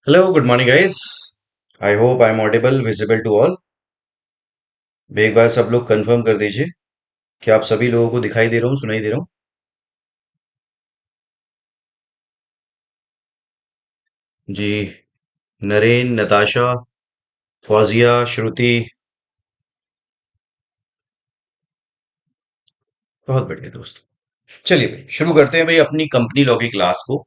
Hello good morning guys. I hope I am audible visible to all. एक बार सब लोग कंफर्म कर दीजिए कि आप सभी लोगों को दिखाई दे रहा हूँ, सुनाई दे रहा हूँ। जी। नरेन, नताशा, फौजिया, श्रुति। बहुत बढ़िया दोस्त। चलिए भाई शुरू करते हैं भाई अपनी कंपनी लॉ की क्लास को।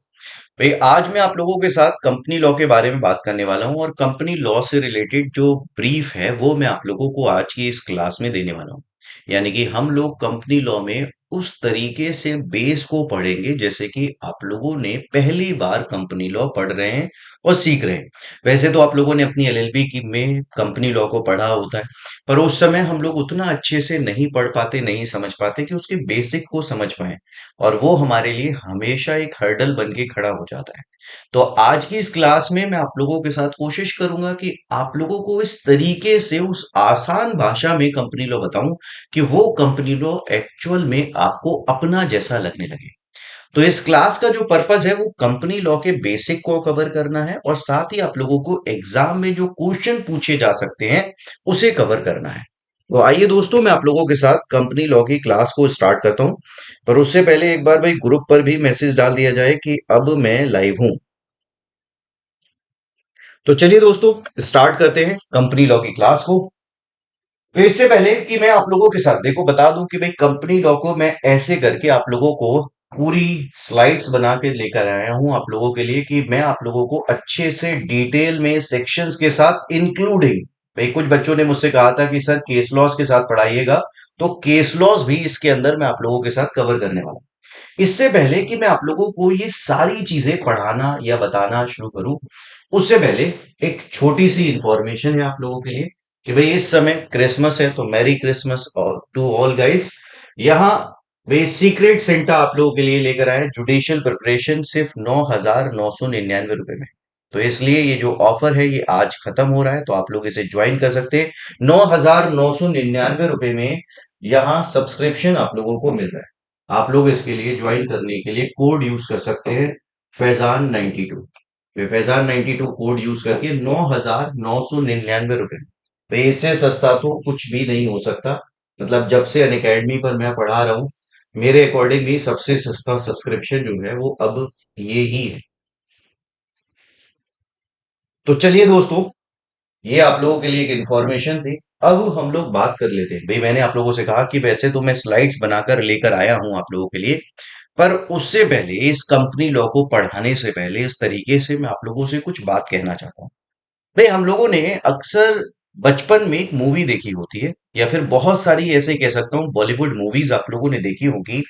भाई आज मैं आप लोगों के साथ कंपनी लॉ के बारे में बात करने वाला हूँ और कंपनी लॉ से रिलेटेड जो ब्रीफ है वो मैं आप लोगों को आज की इस क्लास में देने वाला हूँ। यानी कि हम लोग कंपनी लॉ में उस तरीके से बेस को पढ़ेंगे जैसे कि आप लोगों ने पहली बार कंपनी लॉ पढ़ रहे हैं और सीख रहे हैं। वैसे तो आप लोगों ने अपनी एलएलबी की में कंपनी लॉ को पढ़ा होता है, पर उस समय हम लोग उतना अच्छे से नहीं पढ़ पाते, नहीं समझ पाते कि उसके बेसिक को समझ पाए, और वो हमारे लिए हमेशा एक हर्डल बन के खड़ा हो जाता है। तो आज की इस क्लास में मैं आप लोगों के साथ कोशिश करूंगा कि आप लोगों को इस तरीके से उस आसान भाषा में कंपनी लॉ बताऊं कि वो कंपनी लॉ एक्चुअल में आपको अपना जैसा लगने लगे। तो इस क्लास का जो पर्पस है वो कंपनी लॉ के बेसिक को कवर करना है और साथ ही आप लोगों को एग्जाम में जो क्वेश्चन पूछे जा सकते हैं उसे कवर करना है। तो आइए दोस्तों मैं आप लोगों के साथ कंपनी लॉ की क्लास को स्टार्ट करता हूं, पर उससे पहले एक बार भाई ग्रुप पर भी मैसेज डाल दिया जाए कि अब मैं लाइव हूं। तो चलिए दोस्तों स्टार्ट करते हैं कंपनी लॉ की क्लास को। तो इससे पहले कि मैं आप लोगों के साथ देखो बता दूं कि भाई कंपनी लॉ को मैं ऐसे करके आप लोगों को पूरी स्लाइड्स बना के लेकर आया हूं आप लोगों के लिए कि मैं आप लोगों को अच्छे से डिटेल में सेक्शंस के साथ इंक्लूडिंग, भाई कुछ बच्चों ने मुझसे कहा था कि सर केस लॉज के साथ पढ़ाइएगा, तो केस लॉज भी इसके अंदर मैं आप लोगों के साथ कवर करने वाला हूं। इससे पहले कि मैं आप लोगों को ये सारी चीजें पढ़ाना या बताना शुरू करूं, उससे पहले एक छोटी सी इंफॉर्मेशन है आप लोगों के लिए कि भाई इस समय क्रिसमस है, तो मैरी क्रिसमस और टू ऑल गाइस। यहाँ वे सीक्रेट सेंटा आप लोगों के लिए लेकर आए जुडिशियल प्रिपरेशन सिर्फ 9,999 रुपए में। तो इसलिए ये जो ऑफर है ये आज खत्म हो रहा है, तो आप लोग इसे ज्वाइन कर सकते हैं। 9,999 रुपए में यहाँ सब्सक्रिप्शन आप लोगों को मिल रहा है। आप लोग इसके लिए ज्वाइन करने के लिए कोड यूज कर सकते हैं, फैजान 92। फैजान 92 कोड यूज करके 9,999 रुपए। तो इससे सस्ता तो कुछ भी नहीं हो सकता। मतलब जब से अनअकैडमी पर मैं पढ़ा रहा हूं, मेरे अकॉर्डिंग भी सबसे सस्ता सब्सक्रिप्शन जो है वो अब ये ही है। तो चलिए दोस्तों, ये आप लोगों के लिए एक इंफॉर्मेशन थी। अब हम लोग बात कर लेते हैं। भाई मैंने आप लोगों से कहा कि वैसे तो मैं स्लाइड्स बनाकर लेकर आया हूं आप लोगों के लिए, पर उससे पहले इस कंपनी लॉ को पढ़ाने से पहले इस तरीके से मैं आप लोगों से कुछ बात कहना चाहता हूं। भाई हम लोगों ने अक्सर बचपन में एक मूवी देखी होती है, या फिर बहुत सारी ऐसे कह सकता हूँ बॉलीवुड मूवीज आप लोगों ने देखी होगी,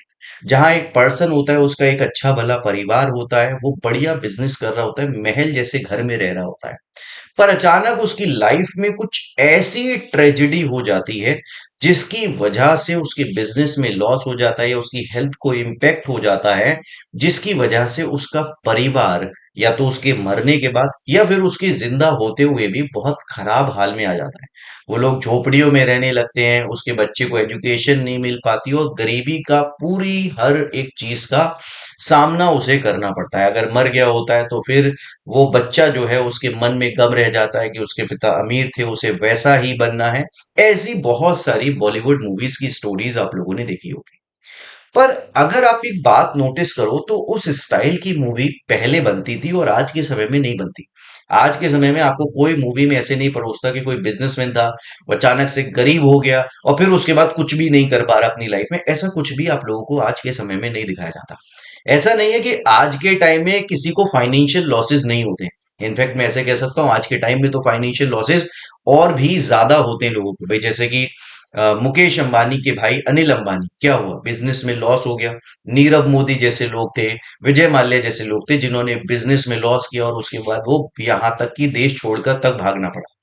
जहां एक पर्सन होता है, उसका एक अच्छा भला परिवार होता है, वो बढ़िया बिजनेस कर रहा होता है, महल जैसे घर में रह रहा होता है, पर अचानक उसकी लाइफ में कुछ ऐसी ट्रेजेडी हो जाती है जिसकी वजह से उसके बिजनेस में लॉस हो जाता है या उसकी हेल्थ को इम्पैक्ट हो जाता है, जिसकी वजह से उसका परिवार या तो उसके मरने के बाद या फिर उसके जिंदा होते हुए भी बहुत खराब हाल में आ जाता है। वो लोग झोपड़ियों में रहने लगते हैं, उसके बच्चे को एजुकेशन नहीं मिल पाती और गरीबी का पूरी हर एक चीज का सामना उसे करना पड़ता है। अगर मर गया होता है तो फिर वो बच्चा जो है उसके मन में गम रह जाता है कि उसके पिता अमीर थे, उसे वैसा ही बनना है। ऐसी बहुत सारी बॉलीवुड मूवीज की स्टोरीज आप लोगों ने देखी होगी। पर अगर आप एक बात नोटिस करो तो उस स्टाइल की मूवी पहले बनती थी और आज के समय में नहीं बनती। आज के समय में आपको कोई मूवी में ऐसे नहीं परोसता कि कोई बिजनेसमैन था, वो अचानक से गरीब हो गया और फिर उसके बाद कुछ भी नहीं कर पा रहा अपनी लाइफ में। ऐसा कुछ भी आप लोगों को आज के समय में नहीं दिखाया जाता। ऐसा नहीं है कि आज के टाइम में किसी को फाइनेंशियल लॉसेस नहीं होते। इनफैक्ट मैं ऐसे कह सकता हूँ आज के टाइम में तो फाइनेंशियल लॉसेस और भी ज्यादा होते हैं लोगों को। भाई जैसे कि मुकेश अंबानी के भाई अनिल अंबानी, क्या हुआ, बिजनेस में लॉस हो गया। नीरव मोदी जैसे लोग थे, विजय माल्या जैसे लोग थे जिन्होंने बिजनेस में लॉस किया और उसके बाद वो यहां तक कि देश छोड़कर तक भागना पड़ा।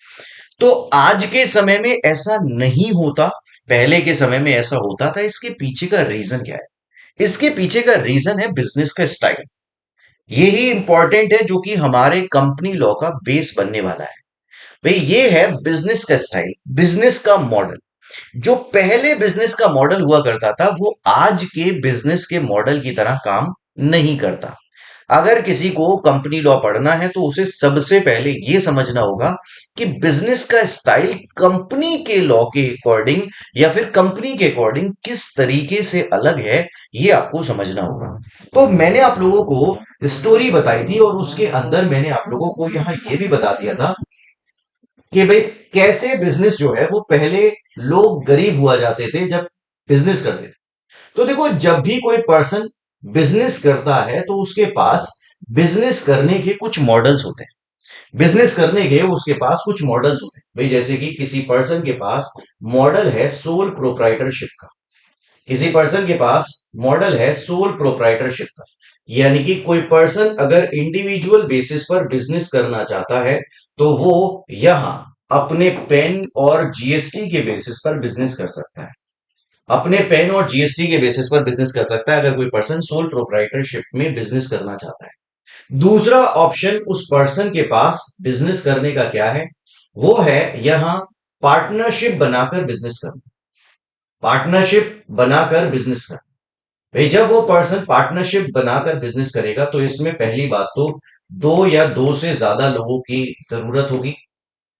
तो आज के समय में ऐसा नहीं होता, पहले के समय में ऐसा होता था। इसके पीछे का रीजन क्या है? इसके पीछे का रीजन है बिजनेस का स्टाइल। यही इंपॉर्टेंट है जो कि हमारे कंपनी लॉ का बेस बनने वाला है। भाई ये है बिजनेस का स्टाइल, बिजनेस का मॉडल। जो पहले बिजनेस का मॉडल हुआ करता था वो आज के बिजनेस के मॉडल की तरह काम नहीं करता। अगर किसी को कंपनी लॉ पढ़ना है तो उसे सबसे पहले यह समझना होगा कि बिजनेस का स्टाइल कंपनी के लॉ के अकॉर्डिंग या फिर कंपनी के अकॉर्डिंग किस तरीके से अलग है, यह आपको समझना होगा। तो मैंने आप लोगों को स्टोरी बताई थी और उसके अंदर मैंने आप लोगों को यहां यह भी बता दिया था कि भाई कैसे बिजनेस जो है वो पहले लोग गरीब हुआ जाते थे जब बिजनेस करते थे। तो देखो, जब भी कोई पर्सन बिजनेस करता है तो उसके पास बिजनेस करने के कुछ मॉडल्स होते हैं। बिजनेस करने के उसके पास कुछ मॉडल्स होते हैं भाई, जैसे कि किसी पर्सन के पास मॉडल है सोल प्रोप्राइटरशिप का। किसी पर्सन के पास मॉडल है सोल प्रोप्राइटरशिप का, यानी कि कोई पर्सन अगर इंडिविजुअल बेसिस पर बिजनेस करना चाहता है तो वो यहां अपने पेन और जीएसटी के बेसिस पर बिजनेस कर सकता है। अपने पेन और जीएसटी के बेसिस पर बिजनेस कर सकता है अगर कोई पर्सन सोल प्रोप्राइटरशिप में बिजनेस करना चाहता है। दूसरा ऑप्शन उस पर्सन के पास बिजनेस करने का क्या है, वो है यहां पार्टनरशिप बनाकर बिजनेस करना। पार्टनरशिप बनाकर बिजनेस करना भाई, जब वो पर्सन पार्टनरशिप बनाकर बिजनेस करेगा तो इसमें पहली बात तो दो या दो से ज्यादा लोगों की जरूरत होगी।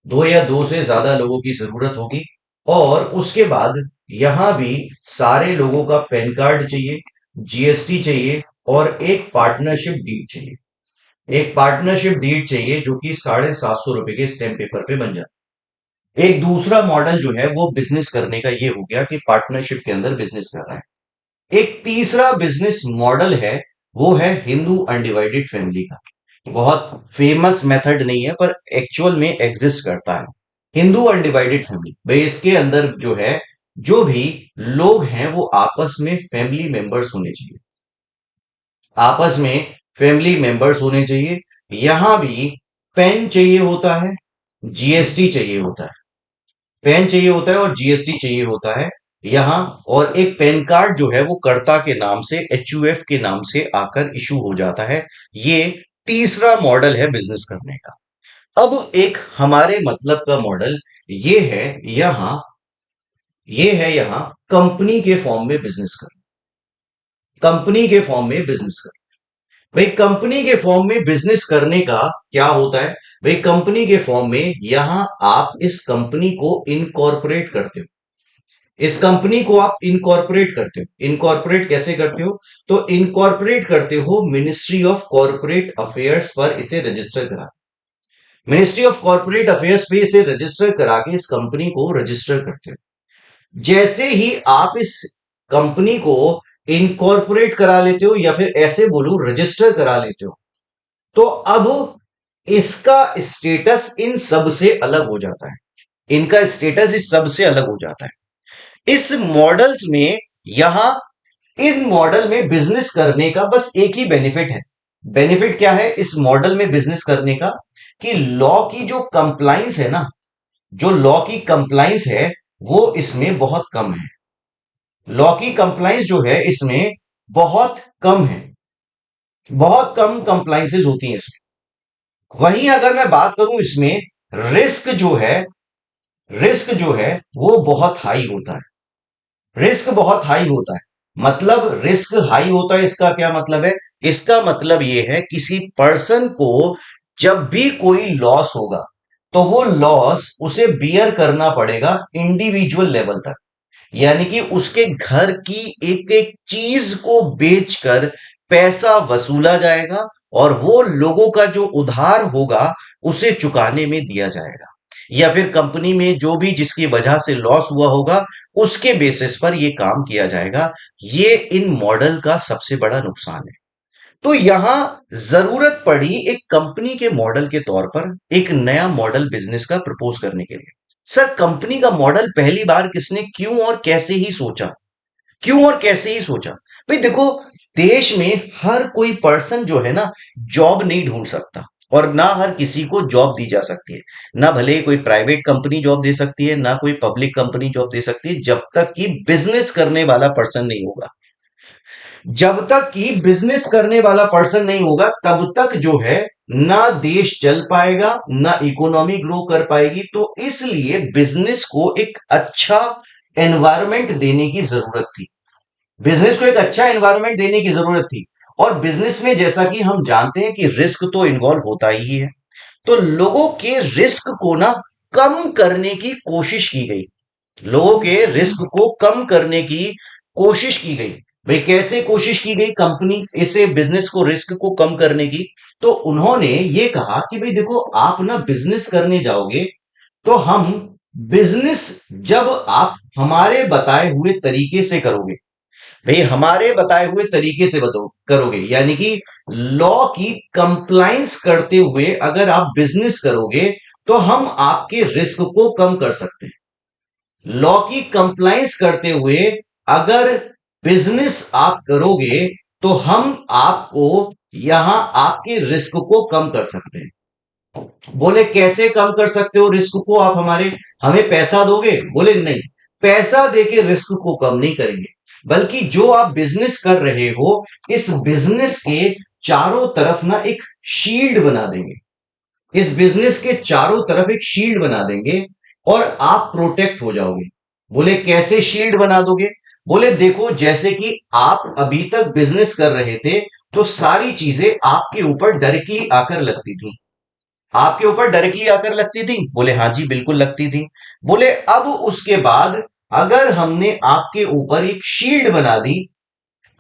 दो या दो से ज्यादा लोगों की जरूरत होगी। और उसके बाद यहां भी सारे लोगों का पैन कार्ड चाहिए, जीएसटी चाहिए और एक पार्टनरशिप डीड चाहिए। एक पार्टनरशिप डीड चाहिए जो कि 750 रुपए के स्टैम्प पेपर पे बन जाए। एक दूसरा मॉडल जो है वो बिजनेस करने का ये हो गया कि पार्टनरशिप के अंदर बिजनेस कर रहा है। एक तीसरा बिजनेस मॉडल है, वो है हिंदू अनडिवाइडेड फैमिली का। बहुत फेमस मेथड नहीं है पर एक्चुअल में एग्जिस्ट करता है। हिंदू अनडिवाइडेड फैमिली भाई, इसके अंदर जो है जो भी लोग हैं वो आपस में फैमिली मेंबर्स होने चाहिए। आपस में फैमिली मेंबर्स होने चाहिए। यहां भी पेन चाहिए होता है, जीएसटी चाहिए होता है। पेन चाहिए होता है और जीएसटी चाहिए होता है यहां। और एक पेन कार्ड जो है वो कर्ता के नाम से, एचयूएफ के नाम से आकर इशू हो जाता है। ये तीसरा मॉडल है बिजनेस करने का। अब एक हमारे मतलब का मॉडल ये है यहां, ये है यहां कंपनी के फॉर्म में बिजनेस कर। कंपनी के फॉर्म में बिजनेस कर भाई, कंपनी के फॉर्म में बिजनेस करने का क्या होता है भाई, कंपनी के फॉर्म में यहां आप इस कंपनी को इनकॉर्पोरेट करते हो। इस कंपनी को आप इनकॉर्पोरेट करते हो। इनकॉर्पोरेट कैसे करते हो, तो इनकॉर्पोरेट करते हो मिनिस्ट्री ऑफ कॉर्पोरेट अफेयर्स पर इसे रजिस्टर करा। मिनिस्ट्री ऑफ कॉर्पोरेट अफेयर्स पे इसे रजिस्टर करा के इस कंपनी को रजिस्टर करते हो। जैसे ही आप इस कंपनी को इनकॉर्पोरेट करा लेते हो या फिर ऐसे बोलो रजिस्टर करा लेते हो, तो अब इसका स्टेटस इन सब से अलग हो जाता है। इनका स्टेटस इस सब से अलग हो जाता है। इस मॉडल्स में यहां इन मॉडल में बिजनेस करने का बस एक ही बेनिफिट है। बेनिफिट क्या है इस मॉडल में बिजनेस करने का, कि लॉ की जो कंप्लाइंस है ना, जो लॉ की कंप्लाइंस है वो इसमें बहुत कम है। लॉ की कंप्लाइंस जो है इसमें बहुत कम है। बहुत कम कंप्लाइंसेस होती हैं इसमें। वहीं अगर मैं बात करूं इसमें रिस्क जो है, रिस्क जो है वो बहुत हाई होता है। रिस्क बहुत हाई होता है। मतलब रिस्क हाई होता है, इसका क्या मतलब है, इसका मतलब यह है किसी पर्सन को जब भी कोई लॉस होगा तो वो लॉस उसे बियर करना पड़ेगा इंडिविजुअल लेवल तक। यानी कि उसके घर की एक एक चीज को बेचकर पैसा वसूला जाएगा और वो लोगों का जो उधार होगा उसे चुकाने में दिया जाएगा। या फिर कंपनी में जो भी जिसकी वजह से लॉस हुआ होगा उसके बेसिस पर यह काम किया जाएगा। ये इन मॉडल का सबसे बड़ा नुकसान है। तो यहां जरूरत पड़ी एक कंपनी के मॉडल के तौर पर एक नया मॉडल बिजनेस का प्रपोज करने के लिए। सर, कंपनी का मॉडल पहली बार किसने क्यों और कैसे ही सोचा, क्यों और कैसे ही सोचा। भाई देखो, देश में हर कोई पर्सन जो है ना जॉब नहीं ढूंढ सकता और ना हर किसी को जॉब दी जा सकती है। ना भले ही कोई प्राइवेट कंपनी जॉब दे सकती है, ना कोई पब्लिक कंपनी जॉब दे सकती है, जब तक कि बिजनेस करने वाला पर्सन नहीं होगा। जब तक कि बिजनेस करने वाला पर्सन नहीं होगा तब तक जो है ना देश चल पाएगा ना इकोनॉमी ग्रो कर पाएगी। तो इसलिए बिजनेस को एक अच्छा एनवायरनमेंट देने की जरूरत थी। बिजनेस को एक अच्छा एनवायरनमेंट देने की जरूरत थी। और बिजनेस में जैसा कि हम जानते हैं कि रिस्क तो इन्वॉल्व होता ही है। तो लोगों के रिस्क को ना कम करने की कोशिश की गई। लोगों के रिस्क को कम करने की कोशिश की गई। भाई कैसे कोशिश की गई कंपनी इसे बिजनेस को रिस्क को कम करने की? तो उन्होंने ये कहा कि भाई देखो, आप ना बिजनेस करने जाओगे तो हम बिजनेस जब आप हमारे बताए हुए तरीके से करोगे, भाई हमारे बताए हुए तरीके से बताओ करोगे, यानी कि लॉ की कंप्लाइंस करते हुए अगर आप बिजनेस करोगे तो हम आपके रिस्क को कम कर सकते हैं। लॉ की कंप्लाइंस करते हुए अगर बिजनेस आप करोगे तो हम आपको यहां आपके रिस्क को कम कर सकते हैं। बोले कैसे कम कर सकते हो रिस्क को आप? हमें पैसा दोगे? बोले नहीं, पैसा देके रिस्क को कम नहीं करेंगे, बल्कि जो आप बिजनेस कर रहे हो इस बिजनेस के चारों तरफ ना एक शील्ड बना देंगे। इस बिजनेस के चारों तरफ एक शील्ड बना देंगे और आप प्रोटेक्ट हो जाओगे। बोले कैसे शील्ड बना दोगे? बोले देखो, जैसे कि आप अभी तक बिजनेस कर रहे थे तो सारी चीजें आपके ऊपर डायरेक्टली आकर लगती थी। आपके ऊपर डायरेक्टली आकर लगती थी? बोले हाँ जी, बिल्कुल लगती थी। बोले अब उसके बाद अगर हमने आपके ऊपर एक शील्ड बना दी,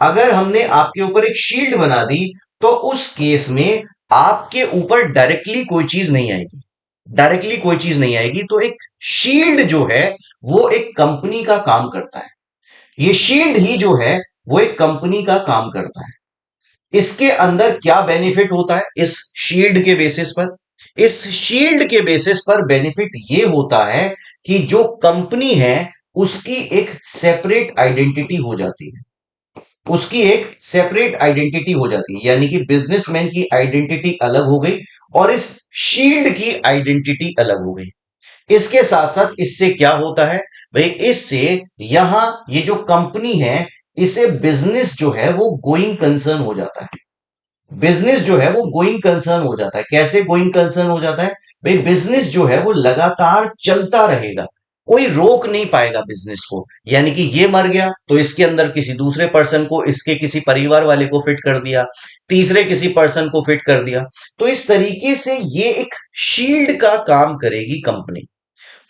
अगर हमने आपके ऊपर एक शील्ड बना दी तो उस केस में आपके ऊपर डायरेक्टली कोई चीज नहीं आएगी। डायरेक्टली कोई चीज नहीं आएगी। तो एक शील्ड जो है वो एक कंपनी का काम करता है। ये शील्ड ही जो है वो एक कंपनी का काम करता है। इसके अंदर क्या बेनिफिट होता है इस शील्ड के बेसिस पर? इस शील्ड के बेसिस पर बेनिफिट ये होता है कि जो कंपनी है उसकी एक सेपरेट आइडेंटिटी हो जाती है। उसकी एक सेपरेट आइडेंटिटी हो जाती है, यानी कि बिजनेसमैन की आइडेंटिटी अलग हो गई और इस शील्ड की आइडेंटिटी अलग हो गई। इसके साथ साथ इससे क्या होता है भाई? इससे यहां ये जो कंपनी है इसे बिजनेस जो है वो गोइंग कंसर्न हो जाता है। बिजनेस जो है वो गोइंग कंसर्न हो जाता है। कैसे गोइंग कंसर्न हो जाता है भाई? बिजनेस जो है वो लगातार चलता रहेगा, कोई रोक नहीं पाएगा बिजनेस को। यानी कि ये मर गया तो इसके अंदर किसी दूसरे पर्सन को, इसके किसी परिवार वाले को फिट कर दिया, तीसरे किसी पर्सन को फिट कर दिया। तो इस तरीके से ये एक शील्ड का काम करेगी कंपनी।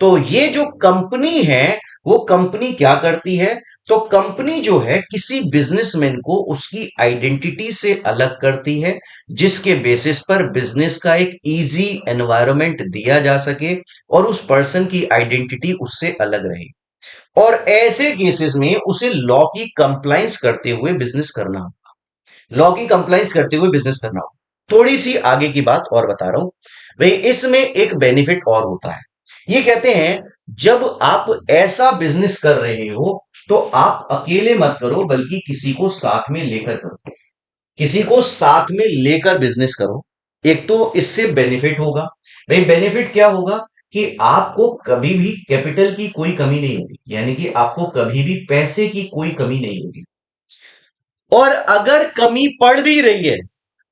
तो ये जो कंपनी है वो कंपनी क्या करती है? तो कंपनी जो है किसी बिजनेसमैन को उसकी आइडेंटिटी से अलग करती है, जिसके बेसिस पर बिजनेस का एक इजी एनवायरनमेंट दिया जा सके और उस पर्सन की आइडेंटिटी उससे अलग रहे। और ऐसे केसेस में उसे लॉ की कंप्लाइंस करते हुए बिजनेस करना हो। लॉ की कंप्लाइंस करते हुए बिजनेस करना हो। थोड़ी सी आगे की बात और बता रहा हूं भाई, इसमें एक बेनिफिट और होता है। ये कहते हैं जब आप ऐसा बिजनेस कर रहे हो तो आप अकेले मत करो, बल्कि किसी को साथ में लेकर करो। किसी को साथ में लेकर बिजनेस करो। एक तो इससे बेनिफिट होगा। भाई बेनिफिट क्या होगा कि आपको कभी भी कैपिटल की कोई कमी नहीं होगी, यानी कि आपको कभी भी पैसे की कोई कमी नहीं होगी। और अगर कमी पड़ भी रही है,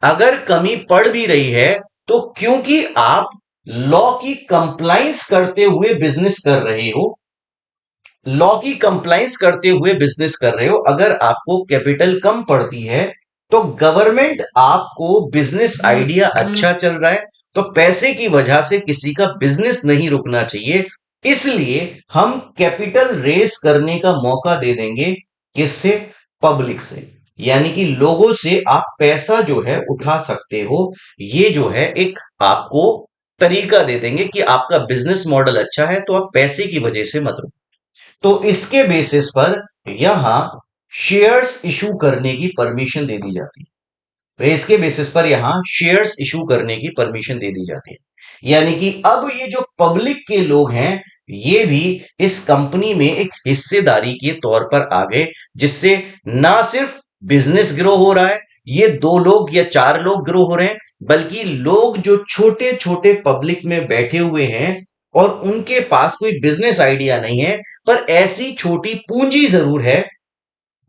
अगर कमी पड़ भी रही है तो क्योंकि आप लॉ की कंप्लाइंस करते हुए बिजनेस कर रहे हो, लॉ की कंप्लाइंस करते हुए बिजनेस कर रहे हो, अगर आपको कैपिटल कम पड़ती है तो गवर्नमेंट आपको, बिजनेस आइडिया अच्छा चल रहा है तो पैसे की वजह से किसी का बिजनेस नहीं रुकना चाहिए, इसलिए हम कैपिटल रेस करने का मौका दे देंगे। किससे? पब्लिक से। यानी कि लोगों से आप पैसा जो है उठा सकते हो। ये जो है एक आपको तरीका दे देंगे कि आपका बिजनेस मॉडल अच्छा है तो आप पैसे की वजह से मत रुको। तो इसके बेसिस पर यहां शेयर्स इशू करने की परमिशन दे दी जाती है। तो इसके बेसिस पर यहां शेयर्स इशू करने की परमिशन दे दी जाती है। यानी कि अब ये जो पब्लिक के लोग हैं ये भी इस कंपनी में एक हिस्सेदारी के तौर पर आ गए, जिससे ना सिर्फ बिजनेस ग्रो हो रहा है, ये 2 लोग या 4 लोग ग्रो हो रहे हैं, बल्कि लोग जो छोटे छोटे पब्लिक में बैठे हुए हैं और उनके पास कोई बिजनेस आइडिया नहीं है, पर ऐसी छोटी पूंजी जरूर है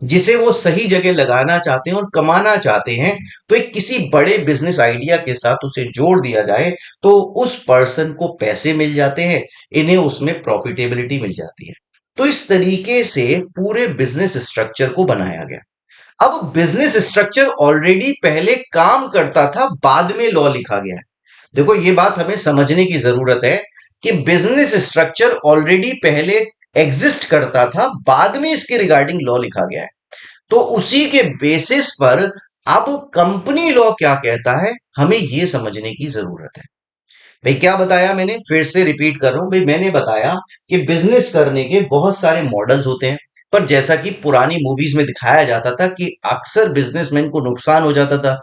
जिसे वो सही जगह लगाना चाहते हैं और कमाना चाहते हैं, तो एक किसी बड़े बिजनेस आइडिया के साथ उसे जोड़ दिया जाए तो उस पर्सन को पैसे मिल जाते हैं, इन्हें उसमें प्रॉफिटेबिलिटी मिल जाती है। तो इस तरीके से पूरे बिजनेस स्ट्रक्चर को बनाया गया। अब बिजनेस स्ट्रक्चर ऑलरेडी पहले काम करता था, बाद में लॉ लिखा गया है। देखो ये बात हमें समझने की जरूरत है कि बिजनेस स्ट्रक्चर ऑलरेडी पहले एग्जिस्ट करता था, बाद में इसके रिगार्डिंग लॉ लिखा गया है। तो उसी के बेसिस पर अब कंपनी लॉ क्या कहता है, हमें यह समझने की जरूरत है। भाई क्या बताया मैंने, फिर से रिपीट कर रहा हूं भाई, मैंने बताया कि बिजनेस करने के बहुत सारे मॉडल्स होते हैं, पर जैसा कि पुरानी मूवीज में दिखाया जाता था कि अक्सर बिजनेसमैन को नुकसान हो जाता था,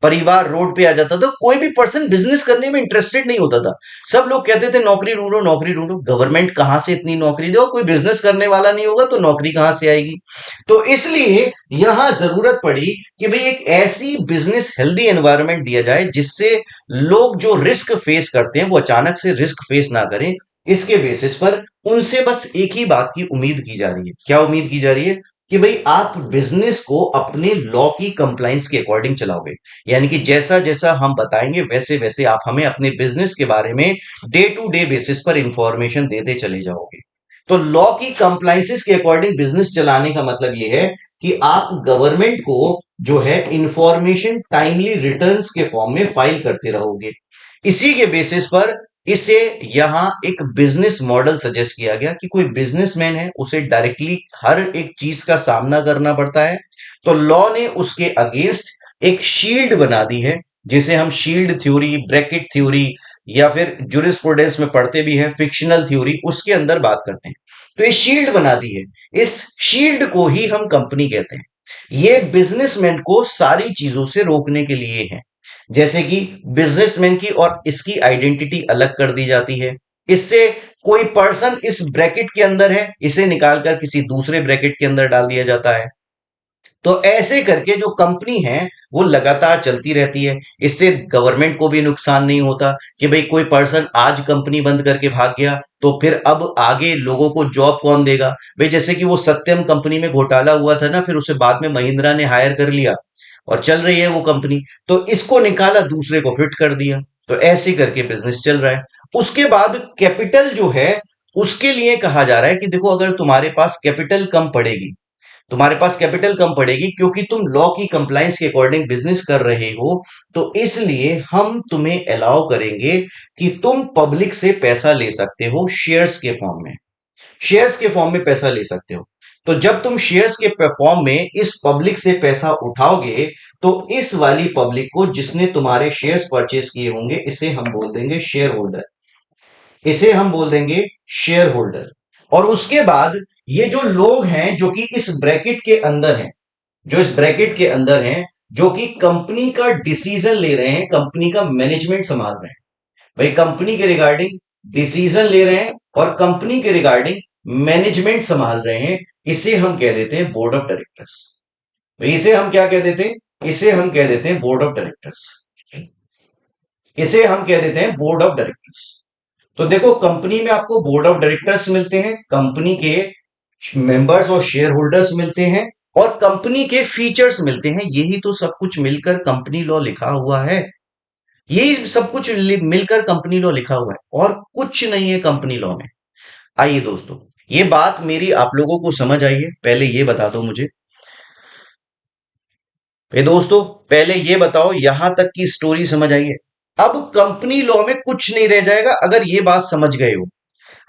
परिवार रोड पे आ जाता था, कोई भी पर्सन बिजनेस करने में इंटरेस्टेड नहीं होता था। सब लोग कहते थे नौकरी ढूंढो नौकरी ढूंढो, गवर्नमेंट कहां से इतनी नौकरी दे, कोई बिजनेस करने वाला नहीं होगा तो नौकरी कहां से आएगी। तो इसलिए यहां जरूरत पड़ी कि भाई एक ऐसी बिजनेस हेल्दी एनवायरनमेंट दिया जाए जिससे लोग जो रिस्क फेस करते हैं वो अचानक से रिस्क फेस ना करें। इसके बेसिस पर उनसे बस एक ही बात की उम्मीद की जा रही है। क्या उम्मीद की जा रही है? कि भाई आप बिजनेस को अपने लॉ की कंप्लाइंस के अकॉर्डिंग चलाओगे, यानी कि जैसा जैसा हम बताएंगे वैसे वैसे आप हमें अपने बिजनेस के बारे में डे टू डे बेसिस पर इंफॉर्मेशन देते चले जाओगे। तो लॉ की कंप्लाइंसेस के अकॉर्डिंग बिजनेस चलाने का मतलब यह है कि आप गवर्नमेंट को जो है इंफॉर्मेशन टाइमली रिटर्न्स के फॉर्म में फाइल करते रहोगे। इसी के बेसिस पर इसे यहां एक बिजनेस मॉडल सजेस्ट किया गया कि कोई बिजनेसमैन है उसे डायरेक्टली हर एक चीज का सामना करना पड़ता है, तो लॉ ने उसके अगेंस्ट एक शील्ड बना दी है, जिसे हम शील्ड थ्योरी, ब्रैकेट थ्योरी या फिर जुरिस्प्रूडेंस में पढ़ते भी हैं फिक्शनल थ्योरी, उसके अंदर बात करते हैं। तो ये शील्ड बना दी है, इस शील्ड को ही हम कंपनी कहते हैं। ये बिजनेसमैन को सारी चीजों से रोकने के लिए है, जैसे कि बिजनेसमैन की और इसकी आइडेंटिटी अलग कर दी जाती है। इससे कोई पर्सन इस ब्रैकेट के अंदर है, इसे निकालकर किसी दूसरे ब्रैकेट के अंदर डाल दिया जाता है। तो ऐसे करके जो कंपनी है वो लगातार चलती रहती है। इससे गवर्नमेंट को भी नुकसान नहीं होता कि भाई कोई पर्सन आज कंपनी बंद करके भाग गया तो फिर अब आगे लोगों को जॉब कौन देगा। भाई जैसे कि वो सत्यम कंपनी में घोटाला हुआ था ना, फिर उसे बाद में महिंद्रा ने हायर कर लिया और चल रही है वो कंपनी, तो इसको निकाला दूसरे को फिट कर दिया। तो ऐसे करके बिजनेस चल रहा है। उसके बाद कैपिटल जो है उसके लिए कहा जा रहा है कि देखो अगर तुम्हारे पास कैपिटल कम पड़ेगी, तुम्हारे पास कैपिटल कम पड़ेगी क्योंकि तुम लॉ की कंप्लायंस के अकॉर्डिंग बिजनेस कर रहे हो, तो इसलिए हम तुम्हें अलाउ करेंगे कि तुम पब्लिक से पैसा ले सकते हो शेयर्स के फॉर्म में। शेयर्स के फॉर्म में पैसा ले सकते हो। तो जब तुम शेयर्स के फॉर्म में इस पब्लिक से पैसा उठाओगे तो इस वाली पब्लिक को जिसने तुम्हारे शेयर्स परचेस किए होंगे इसे हम बोल देंगे शेयर होल्डर, इसे हम बोल देंगे शेयर होल्डर। और उसके बाद ये जो लोग हैं जो कि इस ब्रैकेट के अंदर हैं, जो इस ब्रैकेट के अंदर हैं, जो कि कंपनी का डिसीजन ले रहे हैं, कंपनी का मैनेजमेंट संभाल रहे हैं, भाई कंपनी के रिगार्डिंग डिसीजन ले रहे हैं और कंपनी के रिगार्डिंग मैनेजमेंट संभाल रहे हैं, इसे हम कह देते हैं बोर्ड ऑफ डायरेक्टर्स। इसे हम क्या कह देते हैं? इसे हम कह देते हैं बोर्ड ऑफ डायरेक्टर्स। इसे हम कह देते हैं बोर्ड ऑफ डायरेक्टर्स। तो देखो कंपनी में आपको बोर्ड ऑफ डायरेक्टर्स मिलते हैं, कंपनी के मेंबर्स और शेयर होल्डर्स मिलते हैं और कंपनी के फीचर्स मिलते हैं। यही तो सब कुछ मिलकर कंपनी लॉ लिखा हुआ है। यही सब कुछ मिलकर कंपनी लॉ लिखा हुआ है और कुछ नहीं है कंपनी लॉ में। आइए दोस्तों, ये बात मेरी आप लोगों को समझ आई है? पहले ये बता दो मुझे, दोस्तों पहले ये बताओ यहां तक की स्टोरी समझ आई है? अब कंपनी लॉ में कुछ नहीं रह जाएगा अगर ये बात समझ गए हो।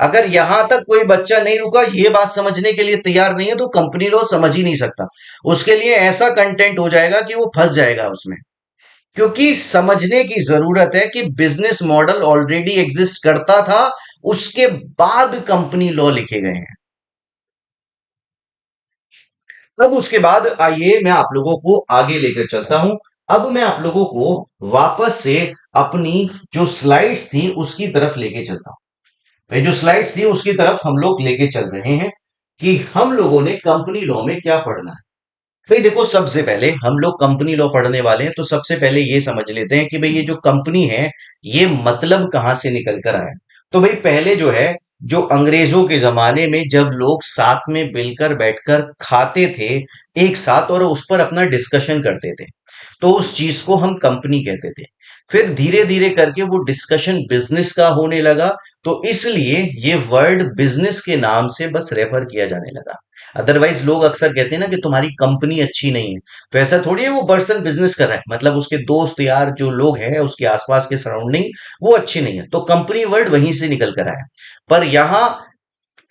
अगर यहां तक कोई बच्चा नहीं रुका, ये बात समझने के लिए तैयार नहीं है, तो कंपनी लॉ समझ ही नहीं सकता। उसके लिए ऐसा कंटेंट हो जाएगा कि वो फंस जाएगा उसमें। क्योंकि समझने की जरूरत है कि बिजनेस मॉडल ऑलरेडी एग्जिस्ट करता था, उसके बाद कंपनी लॉ लिखे गए हैं। अब उसके बाद आइए मैं आप लोगों को आगे लेकर चलता हूं। अब मैं आप लोगों को वापस से अपनी जो स्लाइड्स थी उसकी तरफ लेके चलता हूं। भाई जो स्लाइड्स थी उसकी तरफ हम लोग लेके चल रहे हैं कि हम लोगों ने कंपनी लॉ में क्या पढ़ना है। भाई देखो सबसे पहले हम लोग कंपनी लॉ पढ़ने वाले हैं, तो सबसे पहले ये समझ लेते हैं कि भाई ये जो कंपनी है ये मतलब कहां से निकल कर आया। तो भाई पहले जो है, जो अंग्रेजों के जमाने में जब लोग साथ में मिलकर बैठकर खाते थे एक साथ और उस पर अपना डिस्कशन करते थे, तो उस चीज को हम कंपनी कहते थे। फिर धीरे धीरे करके वो डिस्कशन बिजनेस का होने लगा, तो इसलिए ये वर्ड बिजनेस के नाम से बस रेफर किया जाने लगा। अदरवाइज लोग अक्सर कहते हैं ना कि तुम्हारी कंपनी अच्छी नहीं है, तो ऐसा थोड़ी है वो पर्सन बिजनेस कर रहा है, मतलब उसके दोस्त यार जो लोग हैं उसके आसपास के सराउंडिंग वो अच्छी नहीं है, तो कंपनी वर्ड वहीं से निकल कर आया। पर यहां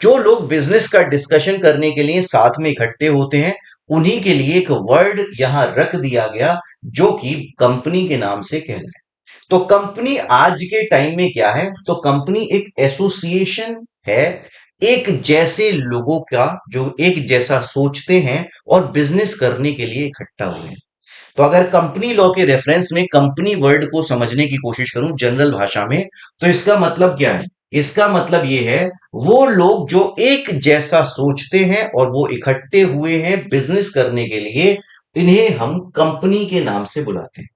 जो लोग बिजनेस का डिस्कशन करने के लिए साथ में इकट्ठे होते हैं, उन्हीं के लिए एक वर्ड यहां रख दिया गया जो कि कंपनी के नाम से कह रहे हैं। तो कंपनी आज के टाइम में क्या है, तो कंपनी एक एसोसिएशन है, एक जैसे लोगों का जो एक जैसा सोचते हैं और बिजनेस करने के लिए इकट्ठा हुए हैं। तो अगर कंपनी लॉ के रेफरेंस में कंपनी वर्ड को समझने की कोशिश करूं जनरल भाषा में, तो इसका मतलब क्या है? इसका मतलब ये है, वो लोग जो एक जैसा सोचते हैं और वो इकट्ठे हुए हैं बिजनेस करने के लिए, इन्हें हम कंपनी के नाम से बुलाते हैं।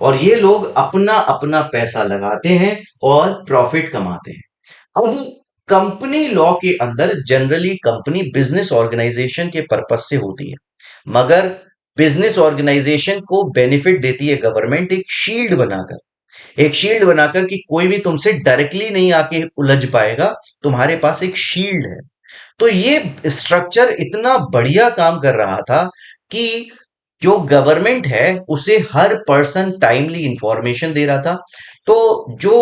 और ये लोग अपना अपना पैसा लगाते हैं और प्रॉफिट कमाते हैं। अब कंपनी लॉ के अंदर जनरली कंपनी बिजनेस ऑर्गेनाइजेशन के पर्पस से होती है, मगर बिजनेस ऑर्गेनाइजेशन को बेनिफिट देती है गवर्नमेंट एक शील्ड बनाकर कि कोई भी तुमसे डायरेक्टली नहीं आके उलझ पाएगा, तुम्हारे पास एक शील्ड है। तो ये स्ट्रक्चर इतना बढ़िया काम कर रहा था कि जो गवर्नमेंट है उसे हर पर्सन टाइमली इंफॉर्मेशन दे रहा था। तो जो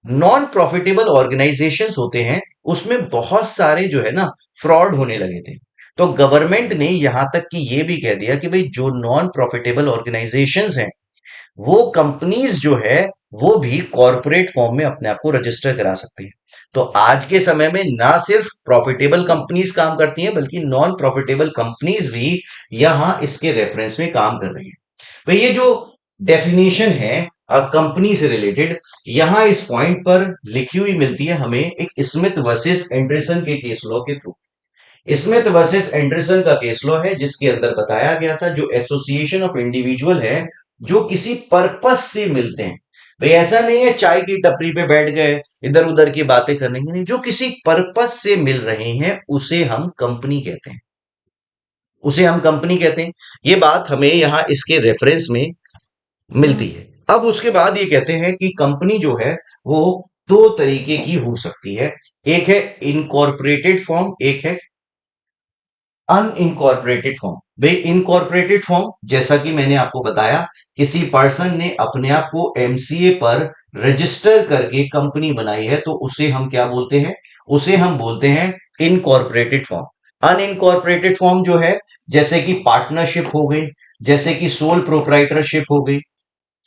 नॉन प्रॉफिटेबल ऑर्गेनाइजेशंस होते हैं उसमें बहुत सारे जो है ना फ्रॉड होने लगे थे। तो गवर्नमेंट ने यहां तक कि ये भी कह दिया कि भाई जो नॉन प्रॉफिटेबल ऑर्गेनाइजेशंस हैं, वो कंपनीज जो है वो भी कॉरपोरेट फॉर्म में अपने आप को रजिस्टर करा सकती हैं। तो आज के समय में ना सिर्फ प्रॉफिटेबल कंपनीज काम करती हैं, बल्कि नॉन प्रॉफिटेबल कंपनीज भी यहां इसके रेफरेंस में काम कर रही हैं। तो ये जो डेफिनेशन है कंपनी से रिलेटेड, यहां इस पॉइंट पर लिखी हुई मिलती है हमें एक स्मिथ वर्सेस एंडरसन के केस लॉ के थ्रू। स्मिथ वर्सेस एंडरसन का केस लॉ है जिसके अंदर बताया गया था जो एसोसिएशन ऑफ इंडिविजुअल है जो किसी पर्पस से मिलते हैं। भाई ऐसा नहीं है चाय की टपरी पे बैठ गए इधर उधर की बातें करने की, नहीं, जो किसी पर्पस से मिल रहे हैं उसे हम कंपनी कहते हैं, उसे हम कंपनी कहते हैं। ये बात हमें यहां इसके रेफरेंस में मिलती है। अब उसके बाद ये कहते हैं कि कंपनी जो है वो दो तरीके की हो सकती है, एक है इनकॉर्पोरेटेड फॉर्म, एक है अनइनकॉर्पोरेटेड फॉर्म। भाई इनकॉर्पोरेटेड फॉर्म जैसा कि मैंने आपको बताया, किसी पर्सन ने अपने आप को एमसीए पर रजिस्टर करके कंपनी बनाई है, तो उसे हम क्या बोलते हैं? उसे हम बोलते हैं इनकॉर्पोरेटेड फॉर्म। अनइनकॉर्पोरेटेड फॉर्म जो है, जैसे कि पार्टनरशिप हो गई, जैसे कि सोल प्रोप्राइटरशिप हो गई,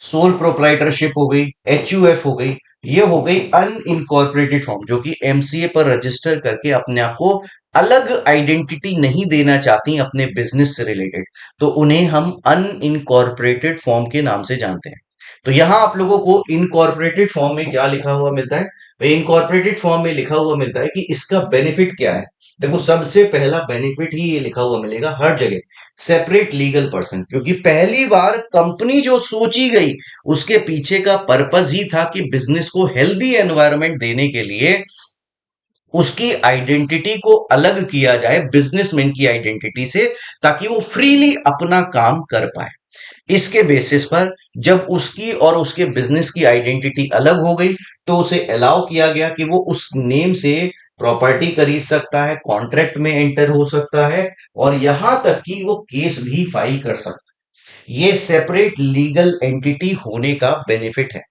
सोल प्रोप्राइटरशिप हो गई, एचयूएफ हो गई, ये हो गई अनइनकॉर्पोरेटेड फॉर्म जो कि एमसीए पर रजिस्टर करके अपने आप को अलग आइडेंटिटी नहीं देना चाहती अपने बिजनेस से रिलेटेड, तो उन्हें हम अनइनकॉर्पोरेटेड फॉर्म के नाम से जानते हैं। तो यहां आप लोगों को इनकॉर्पोरेटेड फॉर्म में क्या लिखा हुआ मिलता है? इनकॉर्पोरेटेड फॉर्म में लिखा हुआ मिलता है कि इसका बेनिफिट क्या है। देखो सबसे पहला बेनिफिट ही ये लिखा हुआ मिलेगा हर जगह, सेपरेट लीगल पर्सन, क्योंकि पहली बार कंपनी जो सोची गई उसके पीछे का पर्पस ही था कि बिजनेस को हेल्दी एनवायरनमेंट देने के लिए उसकी आइडेंटिटी को अलग किया जाए बिजनेसमैन की आइडेंटिटी से, ताकि वो फ्रीली अपना काम कर पाए। इसके बेसिस पर जब उसकी और उसके बिजनेस की आइडेंटिटी अलग हो गई, तो उसे अलाउ किया गया कि वो उस नेम से प्रॉपर्टी खरीद सकता है, कॉन्ट्रैक्ट में एंटर हो सकता है, और यहां तक कि वो केस भी फाइल कर सकता है। ये सेपरेट लीगल एंटिटी होने का बेनिफिट है,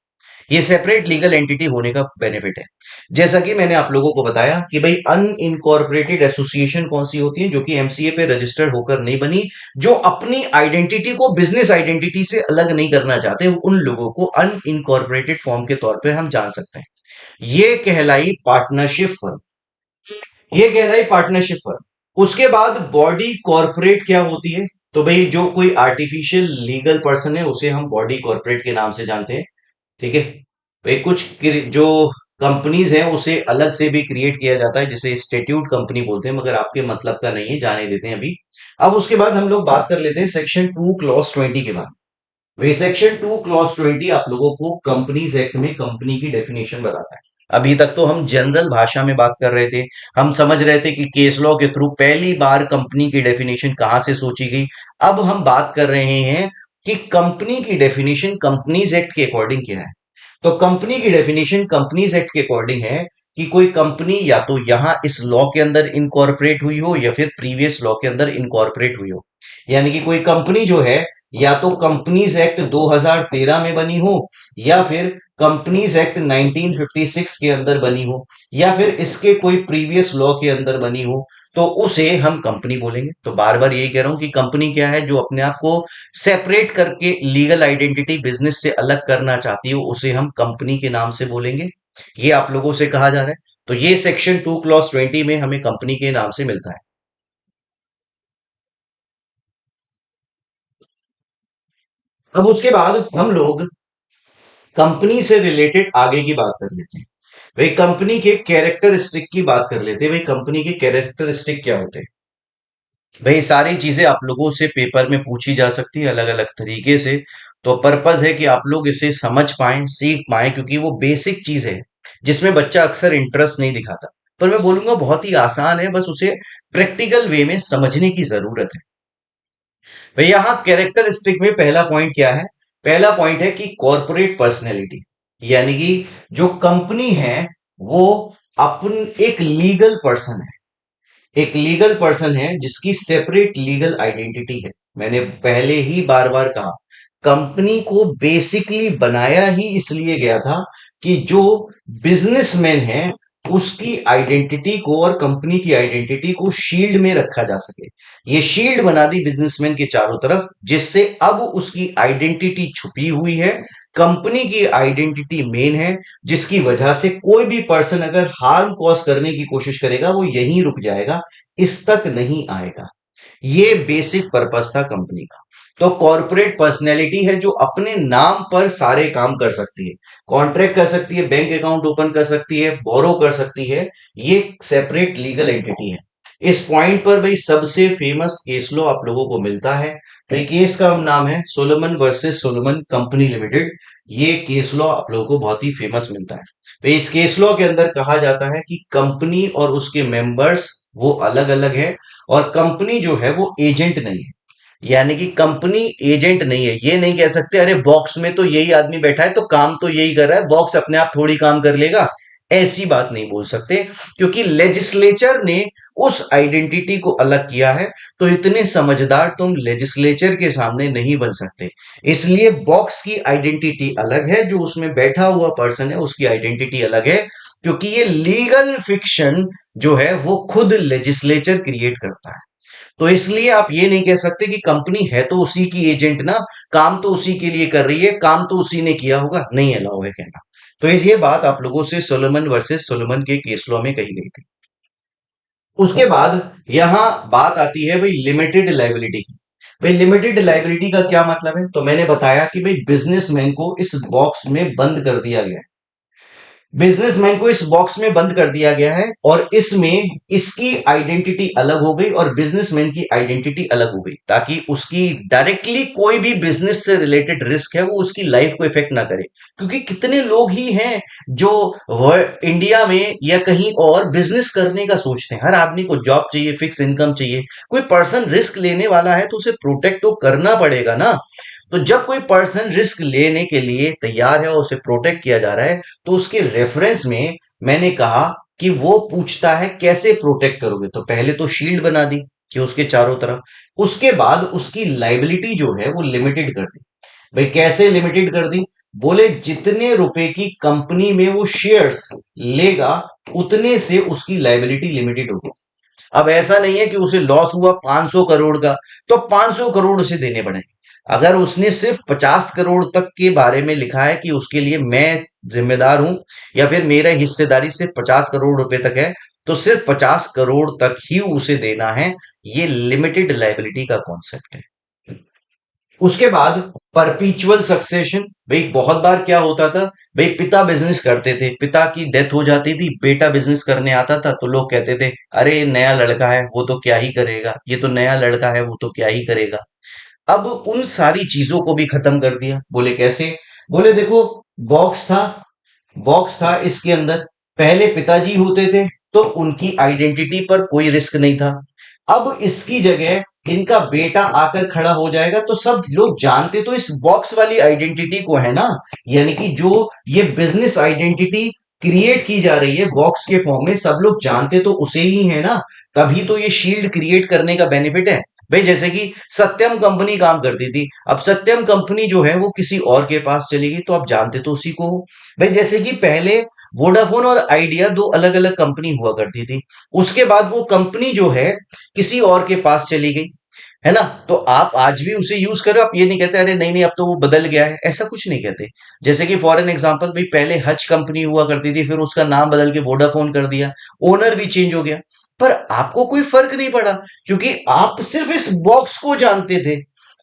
ये सेपरेट लीगल एंटिटी होने का बेनिफिट है। जैसा कि मैंने आप लोगों को बताया कि भाई अनइनकॉर्पोरेटेड एसोसिएशन कौन सी होती है? जो कि एमसीए पे रजिस्टर्ड होकर नहीं बनी, जो अपनी आइडेंटिटी को बिजनेस आइडेंटिटी से अलग नहीं करना चाहते, उन लोगों को अनइनकॉर्पोरेटेड फॉर्म के तौर पे हम जान सकते हैं। ये कहलाई पार्टनरशिप फर्म, ये कहलाई पार्टनरशिप फर्म। उसके बाद बॉडी कॉर्पोरेट क्या होती है? तो भाई जो कोई आर्टिफिशियल लीगल पर्सन है उसे हम बॉडी कॉर्पोरेट के नाम से जानते हैं। ठीक है, भाई जो कंपनीज हैं उसे अलग से भी क्रिएट किया जाता है जिसे स्टेट्यूट कंपनी बोलते हैं, मगर आपके मतलब का नहीं है, जाने देते हैं अभी। अब उसके बाद हम लोग बात कर लेते हैं सेक्शन 2 क्लॉज 20 के बाद। वही सेक्शन 2 क्लॉज 20 आप लोगों को कंपनीज एक्ट में कंपनी की डेफिनेशन बताता है। अभी तक तो हम जनरल भाषा में बात कर रहे थे, हम समझ रहे थे कि केस लॉ के थ्रू पहली बार कंपनी की डेफिनेशन कहां से सोची गई। अब हम बात कर रहे हैं कि कंपनी की डेफिनेशन कंपनीज एक्ट के अकॉर्डिंग क्या है। तो कंपनी की डेफिनेशन कंपनीज एक्ट के अकॉर्डिंग है कि कोई कंपनी या तो यहां इस लॉ के अंदर इनकॉर्पोरेट हुई हो या फिर प्रीवियस लॉ के अंदर इनकॉर्पोरेट हुई हो। यानी कि कोई कंपनी जो है या तो कंपनीज एक्ट 2013 में बनी हो या फिर कंपनीज एक्ट 1956 के अंदर बनी हो या फिर इसके कोई प्रीवियस लॉ के अंदर बनी हो, तो उसे हम कंपनी बोलेंगे। तो बार बार यही कह रहा हूं कि कंपनी क्या है, जो अपने आप को सेपरेट करके लीगल आइडेंटिटी बिजनेस से अलग करना चाहती हो उसे हम कंपनी के नाम से बोलेंगे। ये आप लोगों से कहा जा रहा है। तो ये सेक्शन 2 क्लॉज 20 में हमें कंपनी के नाम से मिलता है। अब उसके बाद हम लोग कंपनी से रिलेटेड आगे की बात कर लेते हैं। भाई कंपनी के कैरेक्टरिस्टिक की बात कर लेते हैं। भाई कंपनी के कैरेक्टरिस्टिक क्या होते हैं? भाई सारी चीजें आप लोगों से पेपर में पूछी जा सकती है अलग अलग तरीके से। तो पर्पज है कि आप लोग इसे समझ पाएं, सीख पाएं, क्योंकि वो बेसिक चीज है जिसमें बच्चा अक्सर इंटरेस्ट नहीं दिखाता। पर मैं बोलूंगा बहुत ही आसान है, बस उसे प्रैक्टिकल वे में समझने की जरूरत है। भाई यहां कैरेक्टरिस्टिक में पहला पॉइंट क्या है? पहला पॉइंट है कि कॉर्पोरेट पर्सनैलिटी, यानी कि जो कंपनी है वो अपन एक लीगल पर्सन है, एक लीगल पर्सन है जिसकी सेपरेट लीगल आइडेंटिटी है। मैंने पहले ही बार बार कहा, कंपनी को बेसिकली बनाया ही इसलिए गया था कि जो बिजनेसमैन है उसकी आइडेंटिटी को और कंपनी की आइडेंटिटी को शील्ड में रखा जा सके। ये शील्ड बना दी बिजनेसमैन के चारों तरफ, जिससे अब उसकी आइडेंटिटी छुपी हुई है, कंपनी की आइडेंटिटी मेन है, जिसकी वजह से कोई भी पर्सन अगर हार्म कॉज करने की कोशिश करेगा वो यहीं रुक जाएगा, इस तक नहीं आएगा। ये बेसिक पर्पस था कंपनी का। तो कॉर्पोरेट पर्सनैलिटी है जो अपने नाम पर सारे काम कर सकती है, कॉन्ट्रैक्ट कर सकती है, बैंक अकाउंट ओपन कर सकती है, बोरो कर सकती है। ये सेपरेट लीगल एंटिटी है। इस पॉइंट पर भाई सबसे फेमस केस लो आप लोगों को मिलता है। तो केस का नाम है Solomon versus Solomon company limited. ये केस लॉ आप लोगों को बहुत ही फेमस मिलता है। तो इस केस लॉ के अंदर कहा जाता है कि कंपनी और उसके मेंबर्स वो अलग अलग है, और कंपनी जो है वो एजेंट नहीं है। यानी कि कंपनी एजेंट नहीं है। ये नहीं कह सकते अरे बॉक्स में तो यही आदमी बैठा है तो काम तो यही कर रहा है, बॉक्स अपने आप थोड़ी काम कर लेगा, ऐसी बात नहीं बोल सकते, क्योंकि लेजिस्लेचर ने उस आइडेंटिटी को अलग किया है। तो इतने समझदार तुम लेजिस्लेचर के सामने नहीं बन सकते। इसलिए बॉक्स की आइडेंटिटी अलग है, जो उसमें बैठा हुआ पर्सन है उसकी आइडेंटिटी अलग है, क्योंकि ये लीगल फिक्शन जो है वो खुद लेजिस्लेचर क्रिएट करता है। तो इसलिए आप ये नहीं कह सकते कि कंपनी है तो उसी की एजेंट ना, काम तो उसी के लिए कर रही है, काम तो उसी ने किया होगा, नहीं अलाउ है कहना। तो ये बात आप लोगों से सोलोमन वर्सेस सोलोमन के केस लॉ में कही गई थी। उसके बाद यहां बात आती है भाई लिमिटेड लाइबिलिटी की। भाई लिमिटेड लाइबिलिटी का क्या मतलब है? तो मैंने बताया कि भाई बिजनेसमैन को इस बॉक्स में बंद कर दिया गया है, बिजनेसमैन को इस बॉक्स में बंद कर दिया गया है, और इसमें इसकी आइडेंटिटी अलग हो गई और बिजनेसमैन की आइडेंटिटी अलग हो गई, ताकि उसकी डायरेक्टली कोई भी बिजनेस से रिलेटेड रिस्क है वो उसकी लाइफ को इफेक्ट ना करे। क्योंकि कितने लोग ही हैं जो इंडिया में या कहीं और बिजनेस करने का सोचते हैं। हर आदमी को जॉब चाहिए, फिक्स इनकम चाहिए। कोई पर्सन रिस्क लेने वाला है तो उसे प्रोटेक्ट तो करना पड़ेगा ना। तो जब कोई पर्सन रिस्क लेने के लिए तैयार है और उसे प्रोटेक्ट किया जा रहा है, तो उसके रेफरेंस में मैंने कहा कि वो पूछता है कैसे प्रोटेक्ट करोगे। तो पहले तो शील्ड बना दी कि उसके चारों तरफ, उसके बाद उसकी लाइबिलिटी जो है वो लिमिटेड कर दी। भाई कैसे लिमिटेड कर दी? बोले जितने रुपए की कंपनी में वो शेयर्स लेगा उतने से उसकी लाइबिलिटी लिमिटेड होगी। अब ऐसा नहीं है कि उसे लॉस हुआ 500 करोड़ का तो 500 करोड़ उसे देने पड़ेंगे। अगर उसने सिर्फ 50 करोड़ तक के बारे में लिखा है कि उसके लिए मैं जिम्मेदार हूं, या फिर मेरा हिस्सेदारी सिर्फ 50 करोड़ रुपए तक है, तो सिर्फ 50 करोड़ तक ही उसे देना है। ये लिमिटेड लाइबिलिटी का कॉन्सेप्ट है। उसके बाद परपीचुअल सक्सेशन। भाई बहुत बार क्या होता था, भाई पिता बिजनेस करते थे, पिता की डेथ हो जाती थी, बेटा बिजनेस करने आता था, तो लोग कहते थे अरे नया लड़का है वो तो क्या ही करेगा, ये तो नया लड़का है वो तो क्या ही करेगा। अब उन सारी चीजों को भी खत्म कर दिया। बोले कैसे? बोले देखो, बॉक्स था, बॉक्स था, इसके अंदर पहले पिताजी होते थे तो उनकी आइडेंटिटी पर कोई रिस्क नहीं था। अब इसकी जगह इनका बेटा आकर खड़ा हो जाएगा तो सब लोग जानते तो इस बॉक्स वाली आइडेंटिटी को है ना। यानी कि जो ये बिजनेस आइडेंटिटी क्रिएट की जा रही है बॉक्स के फॉर्म में, सब लोग जानते तो उसे ही है ना। तभी तो ये शील्ड क्रिएट करने का बेनिफिट है। भाई जैसे कि सत्यम कंपनी काम करती थी, अब सत्यम कंपनी जो है वो किसी और के पास चली गई तो आप जानते तो उसी को हो। भाई जैसे कि पहले वोडाफोन और आइडिया दो अलग अलग कंपनी हुआ करती थी, उसके बाद वो कंपनी जो है किसी और के पास चली गई, है ना। तो आप आज भी उसे यूज कर रहे हो, आप ये नहीं कहते अरे नहीं नहीं अब तो वो बदल गया है, ऐसा कुछ नहीं कहते। जैसे कि फॉर एन एग्जांपल, भाई पहले हज कंपनी हुआ करती थी, फिर उसका नाम बदल के वोडाफोन कर दिया, ओनर भी चेंज हो गया, पर आपको कोई फर्क नहीं पड़ा क्योंकि आप सिर्फ इस बॉक्स को जानते थे।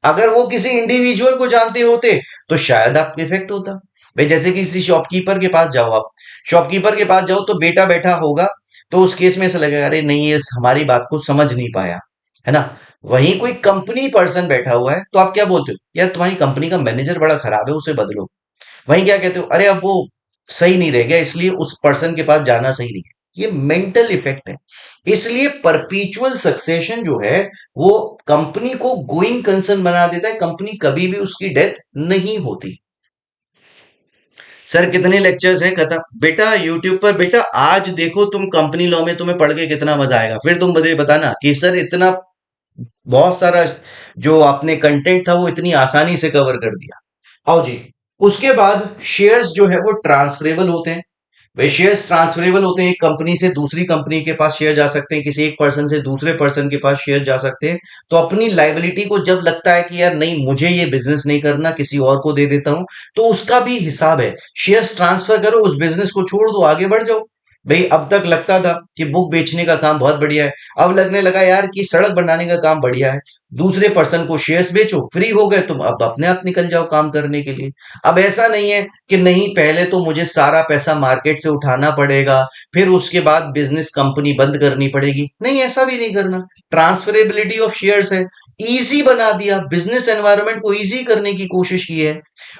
अगर वो किसी इंडिविजुअल को जानते होते तो शायद आपको इफेक्ट होता। भाई जैसे कि किसी शॉपकीपर के पास जाओ, आप शॉपकीपर के पास जाओ तो बेटा बैठा होगा, तो उस केस में ऐसा लगेगा अरे नहीं ये हमारी बात को समझ नहीं पाया, है ना। वहीं कोई कंपनी पर्सन बैठा हुआ है तो आप क्या बोलते हो, यार तुम्हारी कंपनी का मैनेजर बड़ा खराब है उसे बदलो। वहीं क्या कहते हो, अरे अब वो सही नहीं रह गया इसलिए उस पर्सन के पास जाना सही नहीं है। ये मेंटल इफेक्ट है। इसलिए परपीचुअल सक्सेशन जो है वो कंपनी को गोइंग कंसर्न बना देता है, कंपनी कभी भी उसकी डेथ नहीं होती। सर कितने लेक्चर्स हैं, खत्म बेटा यूट्यूब पर, बेटा आज देखो तुम कंपनी लॉ में तुम्हें पढ़ के कितना मजा आएगा, फिर तुम मुझे बताना कि सर इतना बहुत सारा जो आपने कंटेंट था वो इतनी आसानी से कवर कर दिया। आओ जी। उसके बाद शेयर्स जो है वो ट्रांसफरेबल होते हैं। वे शेयर्स ट्रांसफरेबल होते हैं, एक कंपनी से दूसरी कंपनी के पास शेयर जा सकते हैं, किसी एक पर्सन से दूसरे पर्सन के पास शेयर जा सकते हैं। तो अपनी लाइबिलिटी को जब लगता है कि यार नहीं मुझे ये बिजनेस नहीं करना किसी और को दे देता हूं, तो उसका भी हिसाब है। शेयर्स ट्रांसफर करो, उस बिजनेस को छोड़ दो, आगे बढ़ जाओ। भाई अब तक लगता था कि बुक बेचने का काम बहुत बढ़िया है, अब लगने लगा यार कि सड़क बनाने का काम बढ़िया है। दूसरे पर्सन को शेयर्स बेचो, फ्री हो गए तुम, अब अपने आप निकल जाओ काम करने के लिए। अब ऐसा नहीं है कि नहीं पहले तो मुझे सारा पैसा मार्केट से उठाना पड़ेगा, फिर उसके बाद बिजनेस कंपनी बंद करनी पड़ेगी, नहीं ऐसा भी नहीं करना। ट्रांसफरेबिलिटी ऑफ शेयर्स है, इजी बना दिया, बिजनेस एनवायरनमेंट को इजी करने की कोशिश की है।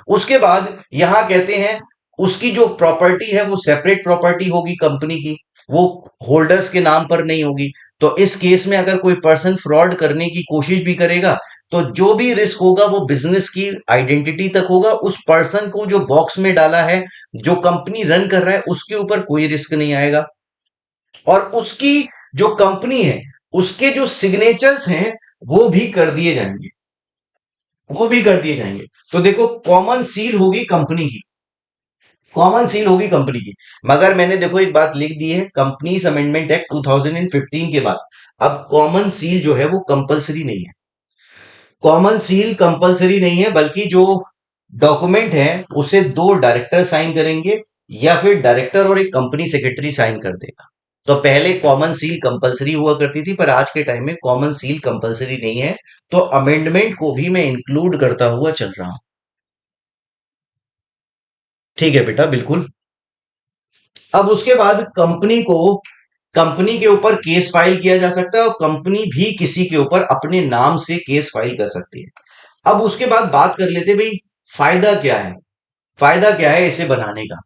उसके बाद यहां कहते हैं उसकी जो प्रॉपर्टी है वो सेपरेट प्रॉपर्टी होगी कंपनी की, वो होल्डर्स के नाम पर नहीं होगी। तो इस केस में अगर कोई पर्सन फ्रॉड करने की कोशिश भी करेगा तो जो भी रिस्क होगा वो बिजनेस की आइडेंटिटी तक होगा, उस पर्सन को जो बॉक्स में डाला है, जो कंपनी रन कर रहा है उसके ऊपर कोई रिस्क नहीं आएगा। और उसकी जो कंपनी है उसके जो सिग्नेचर्स हैं वो भी कर दिए जाएंगे, वो भी कर दिए जाएंगे। तो देखो कॉमन सील होगी कंपनी की, कॉमन सील होगी कंपनी की। मगर मैंने देखो एक बात लिख दी है, कंपनीज अमेंडमेंट एक्ट 2015 के बाद अब कॉमन सील जो है वो कंपलसरी नहीं है। कॉमन सील कंपलसरी नहीं है, बल्कि जो डॉक्यूमेंट है उसे दो डायरेक्टर साइन करेंगे या फिर डायरेक्टर और एक कंपनी सेक्रेटरी साइन कर देगा। तो पहले कॉमन सील कंपलसरी हुआ करती थी, पर आज के टाइम में कॉमन सील कंपलसरी नहीं है। तो अमेंडमेंट को भी मैं इंक्लूड करता हुआ चल रहा हूं। ठीक है बेटा, बिल्कुल। अब उसके बाद कंपनी के ऊपर केस फाइल किया जा सकता है और कंपनी भी किसी के ऊपर अपने नाम से केस फाइल कर सकती है। अब उसके बाद बात कर लेते भाई फायदा क्या है, फायदा क्या है इसे बनाने का,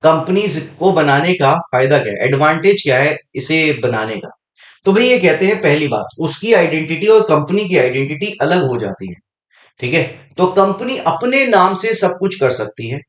कंपनीज को बनाने का फायदा क्या है, एडवांटेज क्या है इसे बनाने का। तो भाई ये कहते हैं पहली बात, उसकी आइडेंटिटी और कंपनी की आइडेंटिटी अलग हो जाती है। ठीक है, तो कंपनी अपने नाम से सब कुछ कर सकती है,